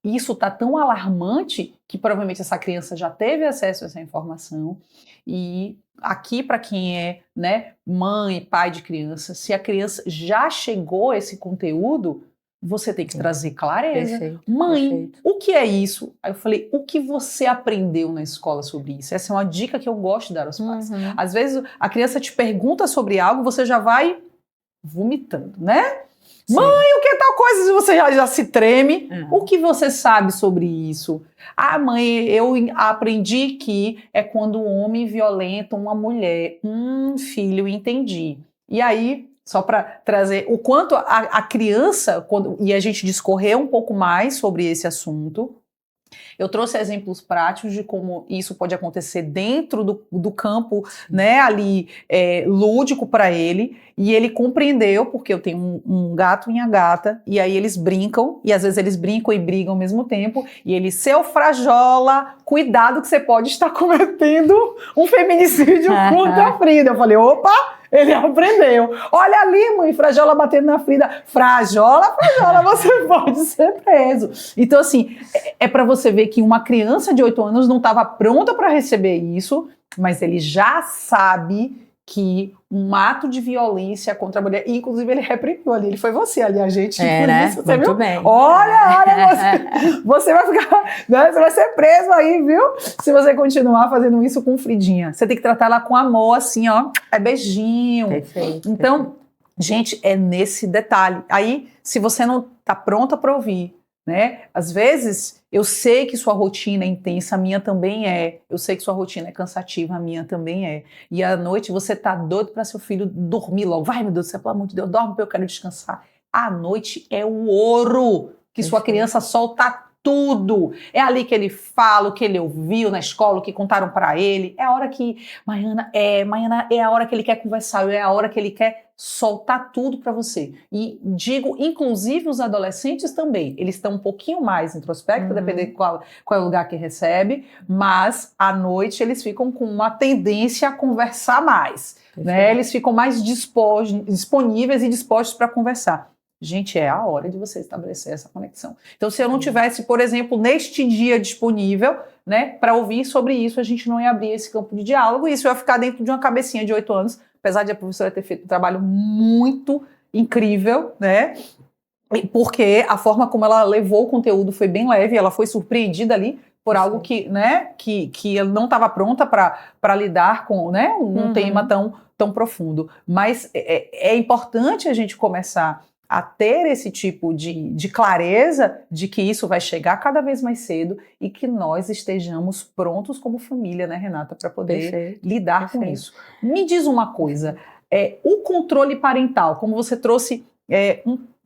isso está tão alarmante que provavelmente essa criança já teve acesso a essa informação. E aqui, para quem é, né, mãe, pai de criança, se a criança já chegou a esse conteúdo, você tem que trazer clareza. Perfeito, mãe, perfeito. O que é isso? Aí eu falei, o que você aprendeu na escola sobre isso? Essa é uma dica que eu gosto de dar aos pais. Às vezes a criança te pergunta sobre algo, você já vai vomitando, né? Sim. Mãe, o que é tal coisa? Você já se treme. O que você sabe sobre isso? Ah, mãe, eu aprendi que é quando um homem violenta uma mulher. Filho, entendi. E aí só para trazer o quanto a criança, e a gente discorreu um pouco mais sobre esse assunto. Eu trouxe exemplos práticos de como isso pode acontecer dentro do campo, né, ali lúdico para ele, e ele compreendeu, porque eu tenho um gato e minha gata, e aí eles brincam, e às vezes eles brincam e brigam ao mesmo tempo, e ele, seu frajola, cuidado que você pode estar cometendo um feminicídio contra a Frida. Eu falei, opa! Ele aprendeu. Olha ali, mãe, frajola batendo na Frida. Frajola, você pode ser preso. Então, assim, é para você ver que uma criança de 8 anos não estava pronta para receber isso, mas ele já sabe que um ato de violência contra a mulher, e inclusive ele reprimiu ali, ele foi você ali, a gente, né? isso, você Muito viu? Bem. Olha, você vai ficar, né, você vai ser preso aí, viu? Se você continuar fazendo isso com Fridinha. Você tem que tratar ela com amor, assim, ó, é beijinho. Perfeito. Então, gente, é nesse detalhe. Aí, se você não tá pronta para ouvir, né? Às vezes, eu sei que sua rotina é intensa, a minha também é. Eu sei que sua rotina é cansativa, a minha também é. E à noite você tá doido para seu filho dormir logo. Vai, meu Deus do céu, pelo amor de Deus, dorme porque eu quero descansar. A noite é o ouro que sua criança solta tudo. É ali que ele fala, o que ele ouviu na escola, o que contaram para ele. É a hora que, Maiana, é a hora que ele quer conversar, é a hora que ele quer soltar tudo para você. E digo, inclusive os adolescentes também, eles estão um pouquinho mais introspectos, dependendo de qual é o lugar que recebe, mas à noite eles ficam com uma tendência a conversar mais, né? Eles ficam mais disponíveis e dispostos para conversar. Gente, é a hora de você estabelecer essa conexão. Então, se eu não tivesse, por exemplo, neste dia disponível, né, para ouvir sobre isso, a gente não ia abrir esse campo de diálogo, e isso ia ficar dentro de uma cabecinha de 8 anos, apesar de a professora ter feito um trabalho muito incrível, né, porque a forma como ela levou o conteúdo foi bem leve, ela foi surpreendida ali por algo que, né, que ela não estava pronta para lidar com, né, um tema tão profundo. Mas é importante a gente começar a ter esse tipo de clareza de que isso vai chegar cada vez mais cedo e que nós estejamos prontos como família, né, Renata, para poder lidar com isso. Me diz uma coisa, o controle parental, como você trouxe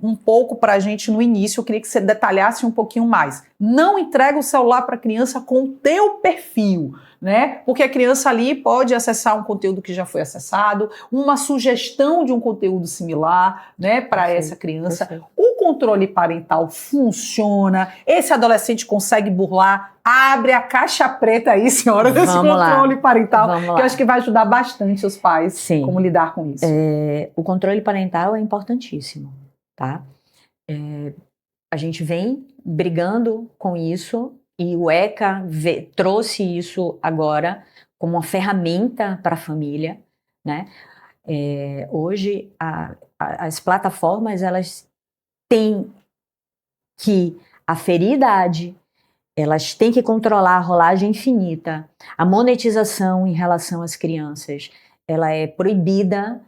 um pouco para a gente no início, eu queria que você detalhasse um pouquinho mais. Não entrega o celular para a criança com o teu perfil, né? Porque a criança ali pode acessar um conteúdo que já foi acessado, uma sugestão de um conteúdo similar, né, para essa criança. O controle parental funciona? Esse adolescente consegue burlar? Abre a caixa preta aí, senhora, desse controle parental, que eu acho que vai ajudar bastante os pais como lidar com isso. O controle parental é importantíssimo, tá? A gente vem brigando com isso, e o ECA trouxe isso agora como uma ferramenta para a família, né? Hoje, as plataformas, elas têm que aferir idade, elas têm que controlar a rolagem infinita, a monetização em relação às crianças, ela é proibida.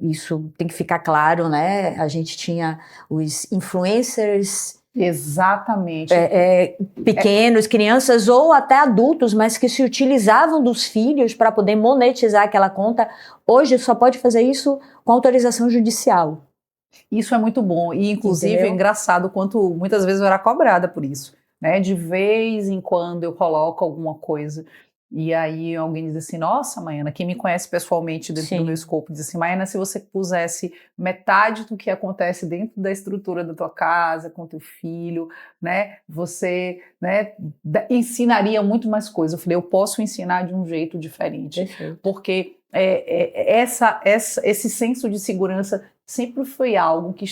Isso tem que ficar claro, né? A gente tinha os influencers... Exatamente. Pequenos, crianças ou até adultos, mas que se utilizavam dos filhos para poder monetizar aquela conta. Hoje só pode fazer isso com autorização judicial. Isso é muito bom e, inclusive, é engraçado quanto muitas vezes eu era cobrada por isso, né? De vez em quando eu coloco alguma coisa e aí alguém diz assim, nossa, Maiana, quem me conhece pessoalmente dentro do meu escopo, diz assim, Maiana, se você pusesse metade do que acontece dentro da estrutura da tua casa, com teu filho, né, você, né, ensinaria muito mais coisas. Eu falei, eu posso ensinar de um jeito diferente, porque esse senso de segurança sempre foi algo que,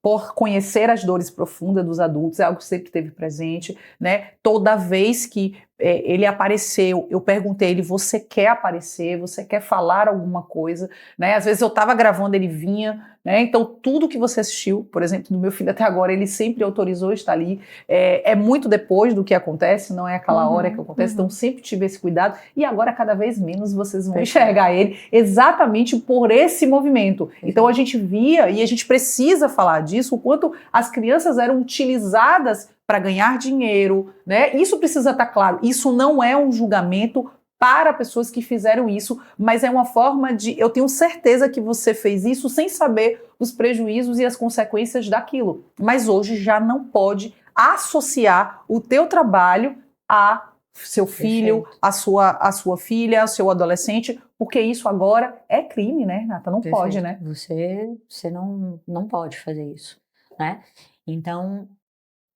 por conhecer as dores profundas dos adultos, é algo que sempre esteve presente, né? Toda vez que ele apareceu, eu perguntei ele, você quer aparecer? Você quer falar alguma coisa? Né? Às vezes eu estava gravando, ele vinha, né? Então tudo que você assistiu, por exemplo, do meu filho até agora, ele sempre autorizou estar ali, é muito depois do que acontece, não é aquela hora que acontece, então sempre tive esse cuidado, e agora cada vez menos vocês vão enxergar ele, exatamente por esse movimento. Então a gente via, e a gente precisa falar disso, o quanto as crianças eram utilizadas para ganhar dinheiro, né? Isso precisa estar claro. Isso não é um julgamento para pessoas que fizeram isso, mas é uma forma de, eu tenho certeza que você fez isso sem saber os prejuízos e as consequências daquilo, mas hoje já não pode associar o teu trabalho a seu filho, a sua filha, seu adolescente, porque isso agora é crime, né, Renata? Não pode, né? Você não pode fazer isso, né? Então,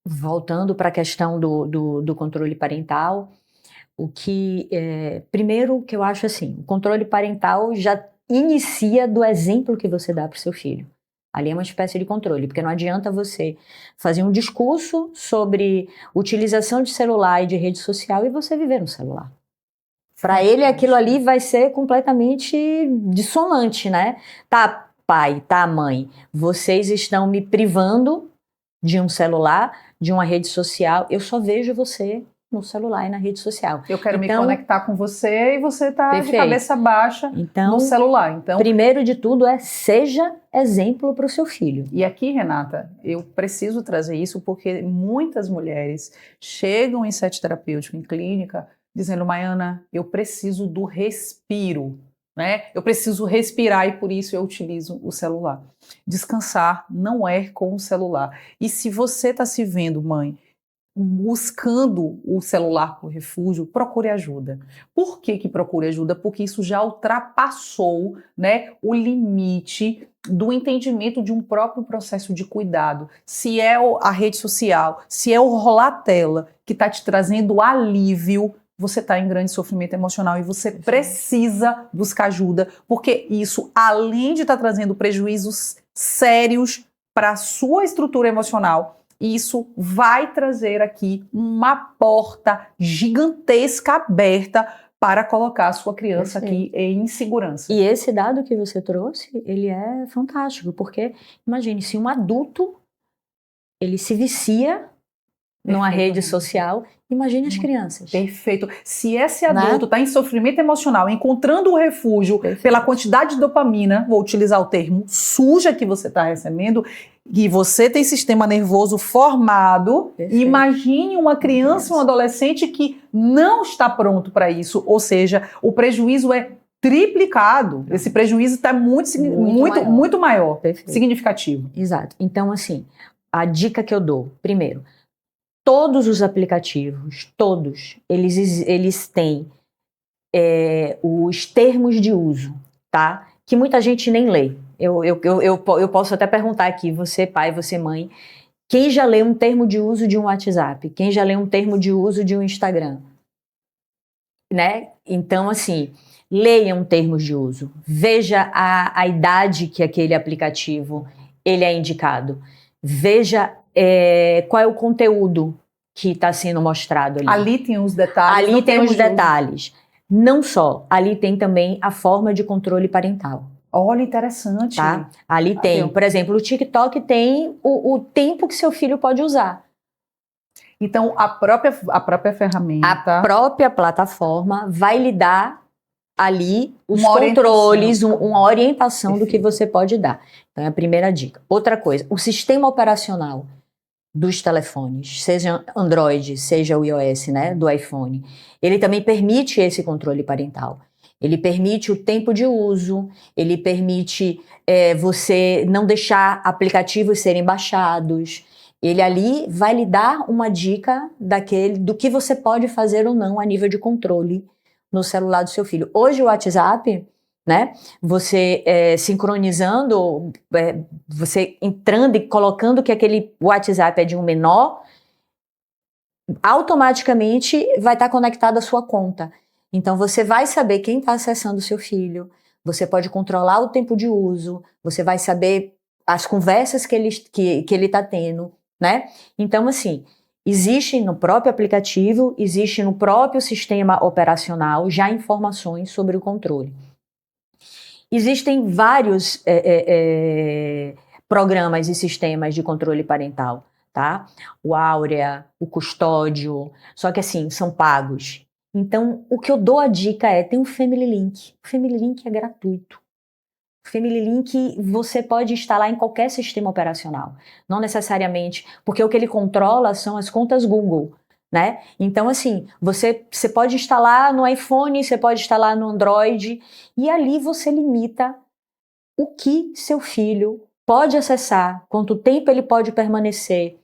voltando para a questão do controle parental, primeiro que eu acho assim, o controle parental já inicia do exemplo que você dá para o seu filho. Ali é uma espécie de controle, porque não adianta você fazer um discurso sobre utilização de celular e de rede social e você viver no celular. Para ele, aquilo ali vai ser completamente dissonante, né? Tá, pai, tá, mãe, vocês estão me privando de um celular, de uma rede social, eu só vejo você no celular e na rede social. Eu quero me conectar com você e você tá de cabeça baixa no celular. Então, primeiro de tudo seja exemplo para o seu filho. E aqui, Renata, eu preciso trazer isso porque muitas mulheres chegam em sete terapêutico, em clínica, dizendo, Maiana, eu preciso do respiro, né? Eu preciso respirar e por isso eu utilizo o celular. Descansar não é com o celular. E se você está se vendo, mãe, buscando o celular por refúgio, procure ajuda. Por que procure ajuda? Porque isso já ultrapassou, né, o limite do entendimento de um próprio processo de cuidado. Se é a rede social, se é o rolar tela que está te trazendo alívio, você está em grande sofrimento emocional e você precisa buscar ajuda, porque isso, além de estar trazendo prejuízos sérios para a sua estrutura emocional, isso vai trazer aqui uma porta gigantesca aberta para colocar a sua criança aqui em segurança. E esse dado que você trouxe, ele é fantástico, porque imagine, se um adulto ele se vicia numa rede social, imagine as crianças. Perfeito. Se esse adulto está em sofrimento emocional, encontrando o refúgio pela quantidade de dopamina, vou utilizar o termo, suja que você está recebendo, e você tem sistema nervoso formado, imagine uma criança, um adolescente que não está pronto para isso, ou seja, o prejuízo é triplicado. Esse prejuízo está muito maior, significativo. Exato. Então, assim, a dica que eu dou, primeiro, todos os aplicativos, eles têm os termos de uso, tá? Que muita gente nem lê. Eu posso até perguntar aqui, você pai, você mãe, quem já lê um termo de uso de um WhatsApp? Quem já lê um termo de uso de um Instagram? Né? Então, assim, leiam termos de uso. Veja a idade que aquele aplicativo ele é indicado. Veja qual é o conteúdo que está sendo mostrado ali. Ali tem os detalhes. Ali tem os detalhes. Não só, ali tem também a forma de controle parental. Olha, interessante. Tá? Ali tem, por exemplo, o TikTok tem o tempo que seu filho pode usar. Então, a própria ferramenta... A própria plataforma vai lhe dar ali os controles, uma orientação do que você pode dar. Então, é a primeira dica. Outra coisa, o sistema operacional dos telefones, seja Android, seja o iOS, né, do iPhone, ele também permite esse controle parental. Ele permite o tempo de uso, ele permite você não deixar aplicativos serem baixados. Ele ali vai lhe dar uma dica do que você pode fazer ou não a nível de controle no celular do seu filho. Hoje o WhatsApp, né, você sincronizando, você entrando e colocando que aquele WhatsApp é de um menor, automaticamente vai estar conectado à sua conta. Então você vai saber quem está acessando o seu filho, você pode controlar o tempo de uso, você vai saber as conversas que ele está tendo, né? Então, assim, existe no próprio aplicativo, existe no próprio sistema operacional já informações sobre o controle. Existem vários programas e sistemas de controle parental, tá? O Áurea, o Custódio, só que assim, são pagos. Então, o que eu dou a dica tem o Family Link. O Family Link é gratuito. O Family Link você pode instalar em qualquer sistema operacional. Não necessariamente, porque o que ele controla são as contas Google. né? Então, assim, você pode instalar no iPhone, você pode instalar no Android, e ali você limita o que seu filho pode acessar, quanto tempo ele pode permanecer,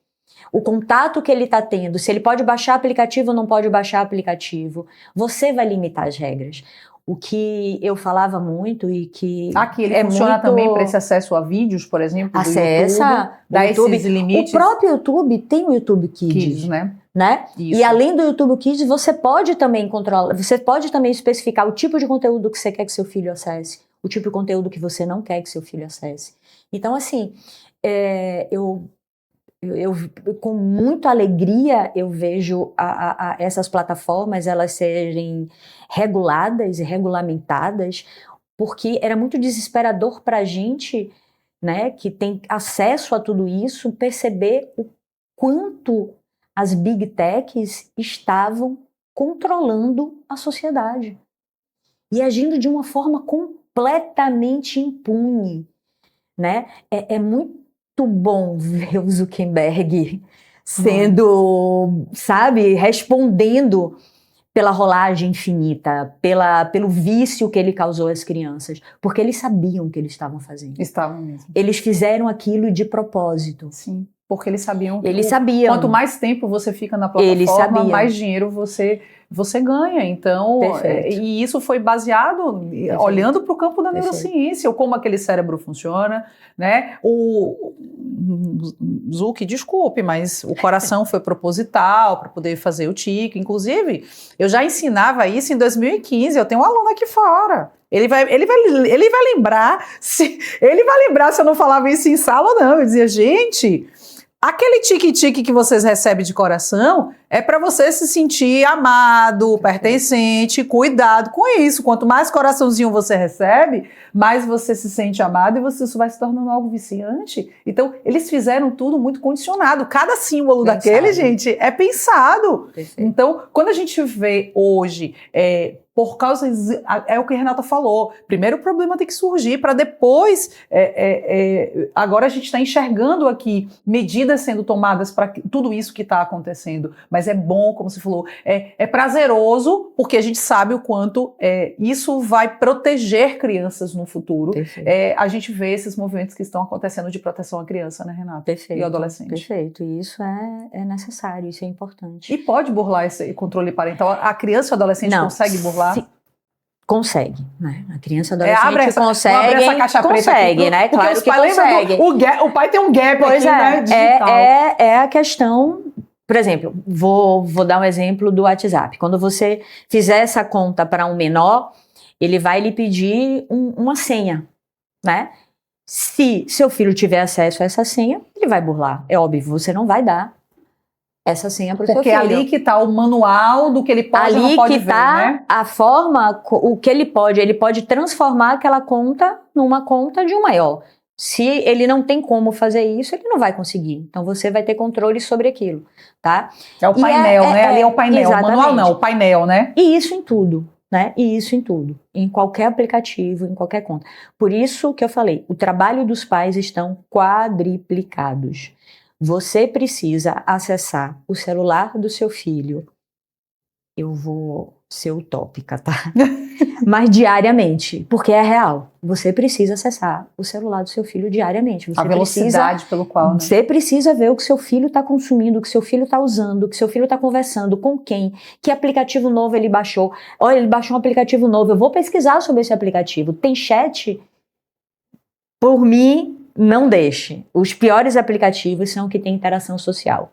o contato que ele está tendo, se ele pode baixar aplicativo ou não pode baixar aplicativo. Você vai limitar as regras. O que eu falava muito e que Aqui ele funciona muito... também para esse acesso a vídeos, por exemplo, do Acessa YouTube, dá o YouTube. esses limites. O próprio YouTube tem o YouTube Kids, né? E além do YouTube Kids, você pode também controlar, você pode também especificar o tipo de conteúdo que você quer que seu filho acesse, o tipo de conteúdo que você não quer que seu filho acesse. Então, assim, eu com muita alegria eu vejo essas plataformas elas serem reguladas e regulamentadas, porque era muito desesperador para a gente, né, que tem acesso a tudo isso, perceber o quanto as big techs estavam controlando a sociedade e agindo de uma forma completamente impune, né? É muito bom ver o Zuckerberg sendo, sabe, respondendo pela rolagem infinita, pelo vício que ele causou às crianças, porque eles sabiam o que eles estavam fazendo. Estavam mesmo. Eles fizeram aquilo de propósito. Sim, porque eles sabiam que quanto mais tempo você fica na plataforma, mais dinheiro você ganha. Então, e isso foi baseado olhando para o campo da neurociência, ou como aquele cérebro funciona, né? O Zuck, desculpe, mas o coração foi proposital para poder fazer o tique. Inclusive, eu já ensinava isso em 2015. Eu tenho um aluno aqui fora. Ele vai lembrar se eu não falava isso em sala ou não. Eu dizia, gente, aquele tique-tique que vocês recebem de coração é para você se sentir amado, pertencente, cuidado com isso. Quanto mais coraçãozinho você recebe, mais você se sente amado e isso vai se tornando algo viciante. Então, eles fizeram tudo muito condicionado. Cada símbolo daquele, gente, é pensado. Perfeito. Então, quando a gente vê hoje... por causa, é o que a Renata falou, primeiro o problema tem que surgir para depois, agora a gente está enxergando aqui medidas sendo tomadas para tudo isso que está acontecendo, mas é bom, como você falou, é prazeroso, porque a gente sabe o quanto isso vai proteger crianças no futuro. A gente vê esses movimentos que estão acontecendo de proteção à criança, né, Renata? Perfeito, e ao adolescente. Perfeito, e isso é necessário, isso é importante. E pode burlar esse controle parental? A criança e o adolescente consegue burlar? Consegue, né? A criança e o adolescente consegue. Abre essa caixa preta aqui, né? Porque claro os pais lembram o pai tem um gap pois aqui, né? Digital. É a questão. Por exemplo, vou dar um exemplo do WhatsApp. Quando você fizer essa conta para um menor, ele vai lhe pedir uma senha, né? Se seu filho tiver acesso a essa senha, ele vai burlar. É óbvio, você não vai dar essa senha para o seu filho. Porque é ali que está o manual do que ele pode ou não pode ver, né? Ali que está a forma, o que ele pode transformar aquela conta numa conta de um maior. Se ele não tem como fazer isso, ele não vai conseguir. Então, você vai ter controle sobre aquilo, tá? É o painel, né? Ali é o painel. Exatamente. O manual não, o painel, né? E isso em tudo, né? E isso em tudo. Em qualquer aplicativo, em qualquer conta. Por isso que eu falei, o trabalho dos pais estão quadriplicados. Você precisa acessar o celular do seu filho. Eu vou ser utópica, tá? Mas diariamente, porque é real. Você precisa acessar o celular do seu filho diariamente. Você a velocidade pelo qual, né? Você precisa ver o que seu filho está consumindo, o que seu filho está usando, o que seu filho está conversando, com quem, que aplicativo novo ele baixou. Olha, ele baixou um aplicativo novo, eu vou pesquisar sobre esse aplicativo. Tem chat? Por mim, não deixe. Os piores aplicativos são que têm interação social.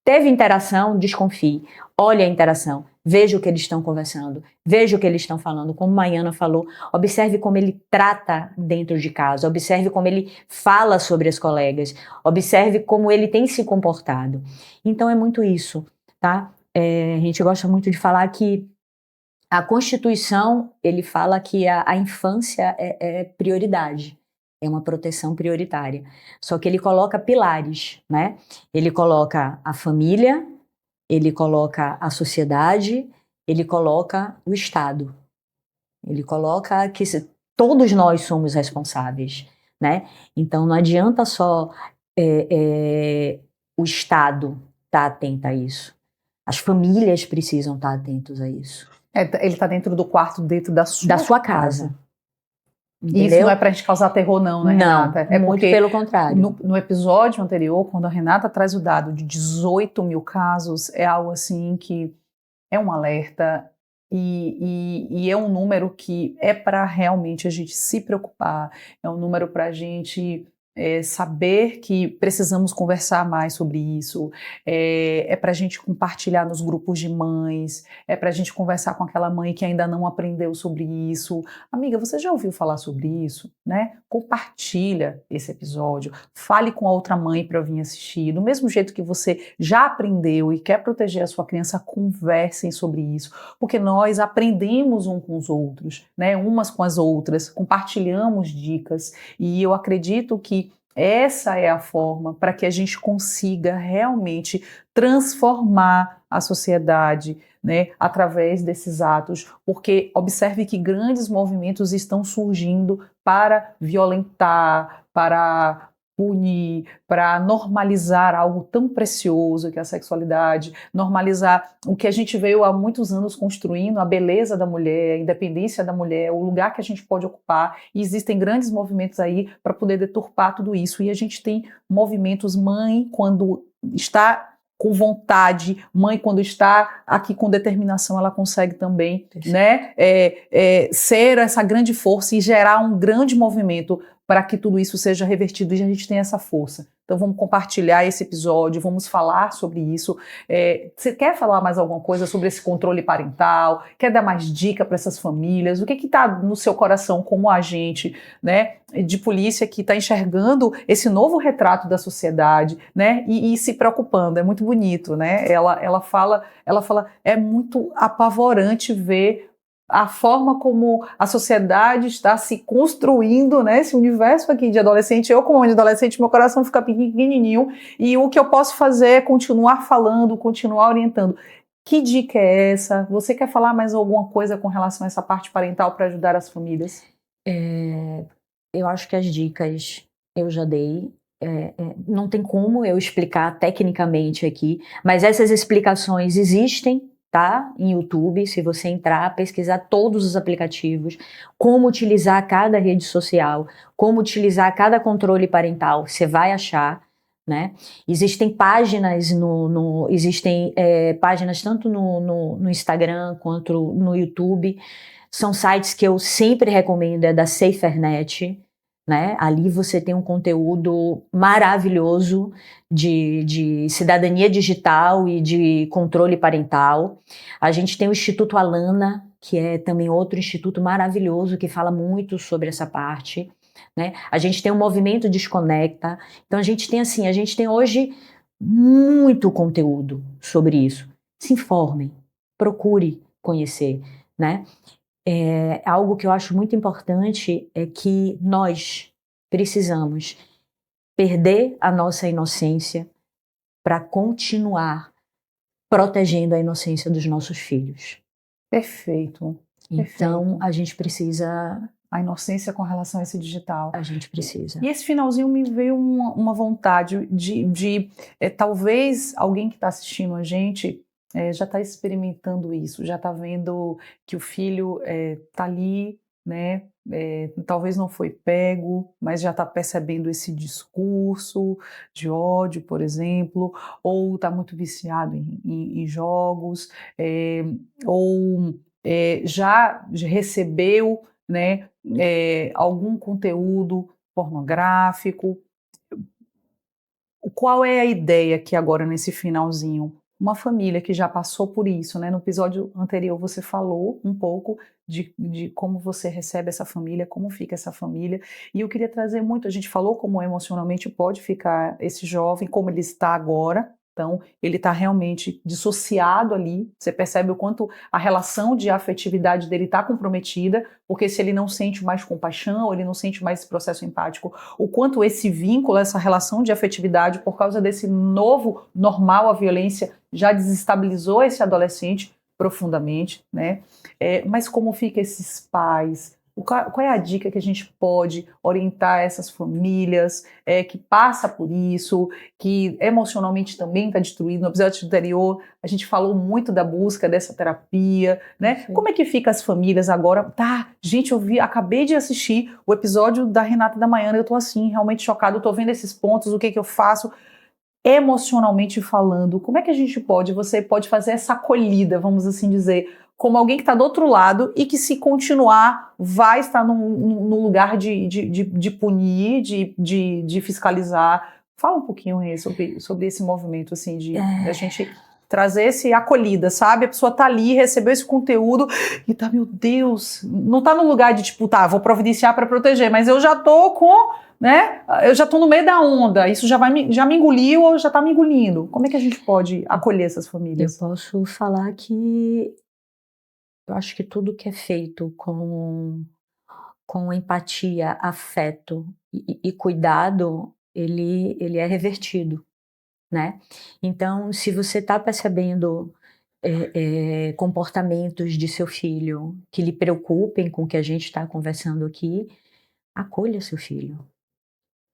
Teve interação? Desconfie. Olhe a interação. Veja o que eles estão conversando. Veja o que eles estão falando. Como Maiana falou, observe como ele trata dentro de casa. Observe como ele fala sobre as colegas. Observe como ele tem se comportado. Então é muito isso, tá? A gente gosta muito de falar que a Constituição, ele fala que a infância é prioridade. É uma proteção prioritária. Só que ele coloca pilares, né? Ele coloca a família, ele coloca a sociedade, ele coloca o Estado. Ele coloca que todos nós somos responsáveis, né? Então não adianta só o Estado estar atento a isso. As famílias precisam estar atentos a isso. Ele está dentro do quarto, dentro da sua casa. Entendeu? Isso não é pra gente causar terror não, né, Renata? Não, muito pelo contrário. No episódio anterior, quando a Renata traz o dado de 18 mil casos, é algo assim que é um alerta e é um número que é para realmente a gente se preocupar, é um número para a gente saber que precisamos conversar mais sobre isso, é para a gente compartilhar nos grupos de mães, é para a gente conversar com aquela mãe que ainda não aprendeu sobre isso. Amiga, você já ouviu falar sobre isso, né? Compartilha esse episódio, fale com a outra mãe para vir assistir. Do mesmo jeito que você já aprendeu e quer proteger a sua criança, conversem sobre isso, porque nós aprendemos uns com os outros, né? Umas com as outras, compartilhamos dicas e eu acredito que essa é a forma para que a gente consiga realmente transformar a sociedade, né, através desses atos, porque observe que grandes movimentos estão surgindo para violentar, para punir, para normalizar algo tão precioso que é a sexualidade, normalizar o que a gente veio há muitos anos construindo, a beleza da mulher, a independência da mulher, o lugar que a gente pode ocupar, e existem grandes movimentos aí para poder deturpar tudo isso, e a gente tem movimentos, mãe quando está com vontade, mãe quando está aqui com determinação, ela consegue também, né, ser essa grande força e gerar um grande movimento para que tudo isso seja revertido e a gente tenha essa força. Então vamos compartilhar esse episódio, vamos falar sobre isso. Você quer falar mais alguma coisa sobre esse controle parental? Quer dar mais dica para essas famílias? O que está no seu coração como agente, né, de polícia que está enxergando esse novo retrato da sociedade, né, e se preocupando? É muito bonito, né? Ela fala, é muito apavorante ver a forma como a sociedade está se construindo, né, esse universo aqui de adolescente. Eu, como mãe de adolescente, meu coração fica pequenininho, e o que eu posso fazer é continuar falando, continuar orientando. Que dica é essa? Você quer falar mais alguma coisa com relação a essa parte parental para ajudar as famílias? Eu acho que as dicas eu já dei. Não tem como eu explicar tecnicamente aqui, mas essas explicações existem, tá? Em YouTube, se você entrar, pesquisar todos os aplicativos, como utilizar cada rede social, como utilizar cada controle parental, você vai achar, né? Existem páginas páginas tanto no Instagram quanto no YouTube. São sites que eu sempre recomendo, é da SaferNet, né? Ali você tem um conteúdo maravilhoso de cidadania digital e de controle parental. A gente tem o Instituto Alana, que é também outro instituto maravilhoso que fala muito sobre essa parte, né? A gente tem o Movimento Desconecta. Então a gente tem hoje muito conteúdo sobre isso. Se informem, procure conhecer, né? Algo que eu acho muito importante é que nós precisamos perder a nossa inocência para continuar protegendo a inocência dos nossos filhos. Perfeito. Então, a gente precisa... A inocência com relação a esse digital. A gente precisa. E esse finalzinho me veio uma vontade de talvez alguém que está assistindo a gente já está experimentando isso, já está vendo que o filho está ali, né? Talvez não foi pego, mas já está percebendo esse discurso de ódio, por exemplo, ou está muito viciado em jogos, ou já recebeu, né, algum conteúdo pornográfico. Qual é a ideia aqui agora nesse finalzinho? Uma família que já passou por isso, né? No episódio anterior você falou um pouco de como você recebe essa família, como fica essa família, e eu queria trazer muito, a gente falou como emocionalmente pode ficar esse jovem, como ele está agora. Então, ele está realmente dissociado ali, você percebe o quanto a relação de afetividade dele está comprometida, porque se ele não sente mais compaixão, ou ele não sente mais esse processo empático, o quanto esse vínculo, essa relação de afetividade, por causa desse novo normal, a violência, já desestabilizou esse adolescente profundamente, né? Mas como fica esses pais? Qual é a dica que a gente pode orientar essas famílias que passa por isso, que emocionalmente também está destruído? No episódio anterior, a gente falou muito da busca dessa terapia, né? Sim. Como é que fica as famílias agora? Tá, gente, acabei de assistir o episódio da Renata da Maiana, eu tô assim, realmente chocada, eu tô vendo esses pontos, o que que eu faço? Emocionalmente falando, como é que a gente você pode fazer essa acolhida, vamos assim dizer, como alguém que está do outro lado e que, se continuar, vai estar num lugar de punir, de fiscalizar. Fala um pouquinho aí sobre esse movimento, assim, da gente trazer esse acolhida, sabe? A pessoa tá ali, recebeu esse conteúdo e tá, meu Deus, não tá no lugar de tipo, tá, vou providenciar para proteger, mas eu já tô com, né? Eu já tô no meio da onda, isso já me engoliu ou já tá me engolindo. Como é que a gente pode acolher essas famílias? Eu posso falar que eu acho que tudo que é feito com empatia, afeto e cuidado, ele é revertido, né? Então, se você está percebendo comportamentos de seu filho que lhe preocupem com o que a gente está conversando aqui, acolha seu filho.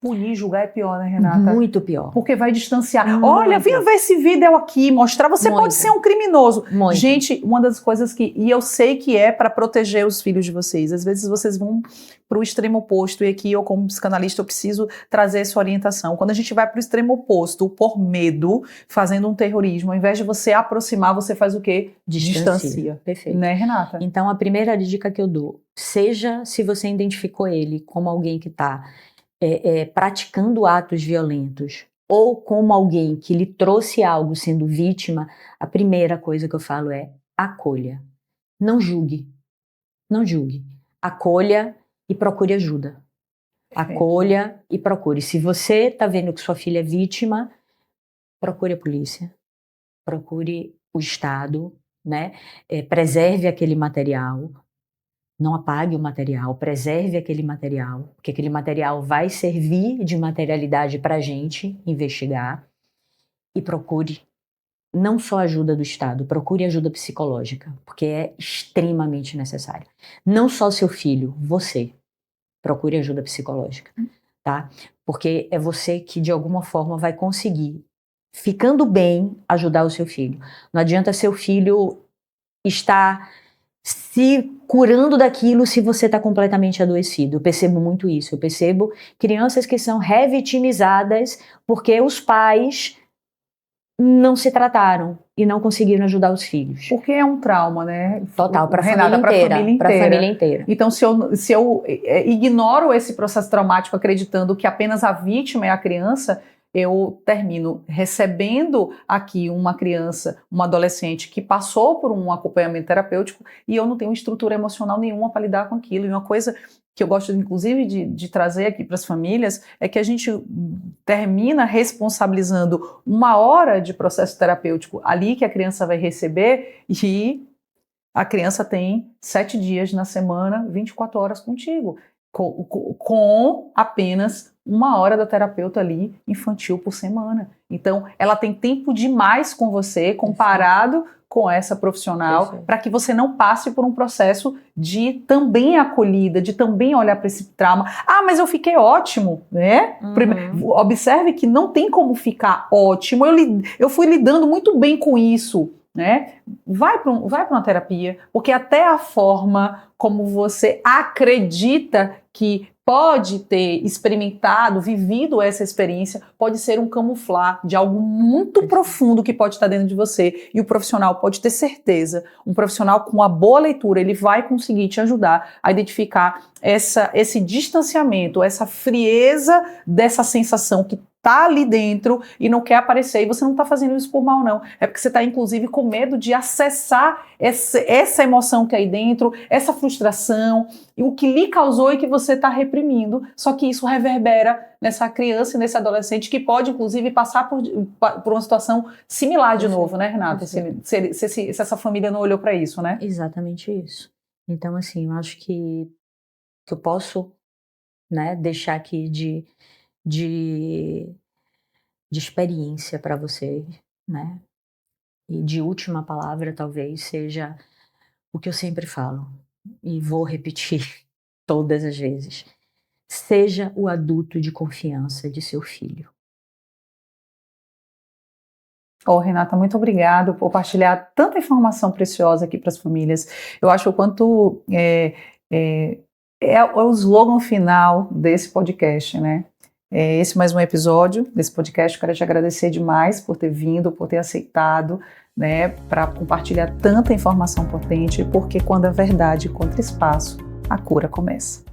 Punir, julgar é pior, né, Renata? Muito pior. Porque vai distanciar. Muito. Olha, venha ver esse vídeo aqui, mostrar. Você Muito. pode ser um criminoso. Muito. Gente, uma das coisas e eu sei que é para proteger os filhos de vocês. Às vezes vocês vão para o extremo oposto, e aqui eu, como psicanalista, eu preciso trazer essa orientação. Quando a gente vai para o extremo oposto, por medo, fazendo um terrorismo, ao invés de você aproximar, você faz o quê? Distancia. Perfeito. Né, Renata? Então, a primeira dica que eu dou, seja se você identificou ele como alguém que está praticando atos violentos ou como alguém que lhe trouxe algo sendo vítima, a primeira coisa que eu falo é acolha. Não julgue. Não julgue. Acolha e procure ajuda. Acolha e procure. Se você está vendo que sua filha é vítima, procure a polícia. Procure o Estado, né? Preserve aquele material. Não apague o material, preserve aquele material, porque aquele material vai servir de materialidade para a gente investigar, e procure não só ajuda do Estado, procure ajuda psicológica, porque é extremamente necessário. Não só seu filho, você, procure ajuda psicológica, tá? Porque é você que de alguma forma vai conseguir, ficando bem, ajudar o seu filho. Não adianta seu filho estar se curando daquilo se você está completamente adoecido. Eu percebo muito isso. Eu percebo crianças que são revitimizadas porque os pais não se trataram e não conseguiram ajudar os filhos. Porque é um trauma, né? Total, para a família inteira. Então, se eu ignoro esse processo traumático acreditando que apenas a vítima é a criança, eu termino recebendo aqui uma criança, uma adolescente que passou por um acompanhamento terapêutico e eu não tenho estrutura emocional nenhuma para lidar com aquilo. E uma coisa que eu gosto, inclusive, de trazer aqui para as famílias é que a gente termina responsabilizando uma hora de processo terapêutico ali que a criança vai receber e a criança tem 7 dias na semana, 24 horas contigo, com apenas 1 hora da terapeuta ali infantil por semana. Então, ela tem tempo demais com você comparado com essa profissional, para que você não passe por um processo de também acolhida, de também olhar para esse trauma. Ah, mas eu fiquei ótimo, né? Observe que não tem como ficar ótimo. Eu fui lidando muito bem com isso, né? Vai para uma terapia, porque até a forma como você acredita que pode ter experimentado, vivido essa experiência, pode ser um camuflar de algo muito profundo que pode estar dentro de você. E o profissional pode ter certeza, um profissional com uma boa leitura, ele vai conseguir te ajudar a identificar esse distanciamento, essa frieza dessa sensação que tá ali dentro e não quer aparecer, e você não tá fazendo isso por mal não, é porque você tá inclusive com medo de acessar essa emoção que é aí dentro, essa frustração, e o que lhe causou e que você tá reprimindo, só que isso reverbera nessa criança e nesse adolescente que pode inclusive passar por uma situação similar de novo, né, Renata? Se essa família não olhou para isso, né? Exatamente isso. Então, assim, eu acho que eu posso, né, deixar aqui de experiência para vocês, né? E de última palavra talvez seja o que eu sempre falo, e vou repetir. todas as vezes. Seja o adulto de confiança de seu filho. Renata, muito obrigado por partilhar tanta informação preciosa aqui para as famílias. Eu acho o quanto é o slogan final desse podcast, né? Esse mais um episódio desse podcast. Quero te agradecer demais por ter vindo, por ter aceitado, né, para compartilhar tanta informação potente, porque quando a verdade encontra espaço, a cura começa.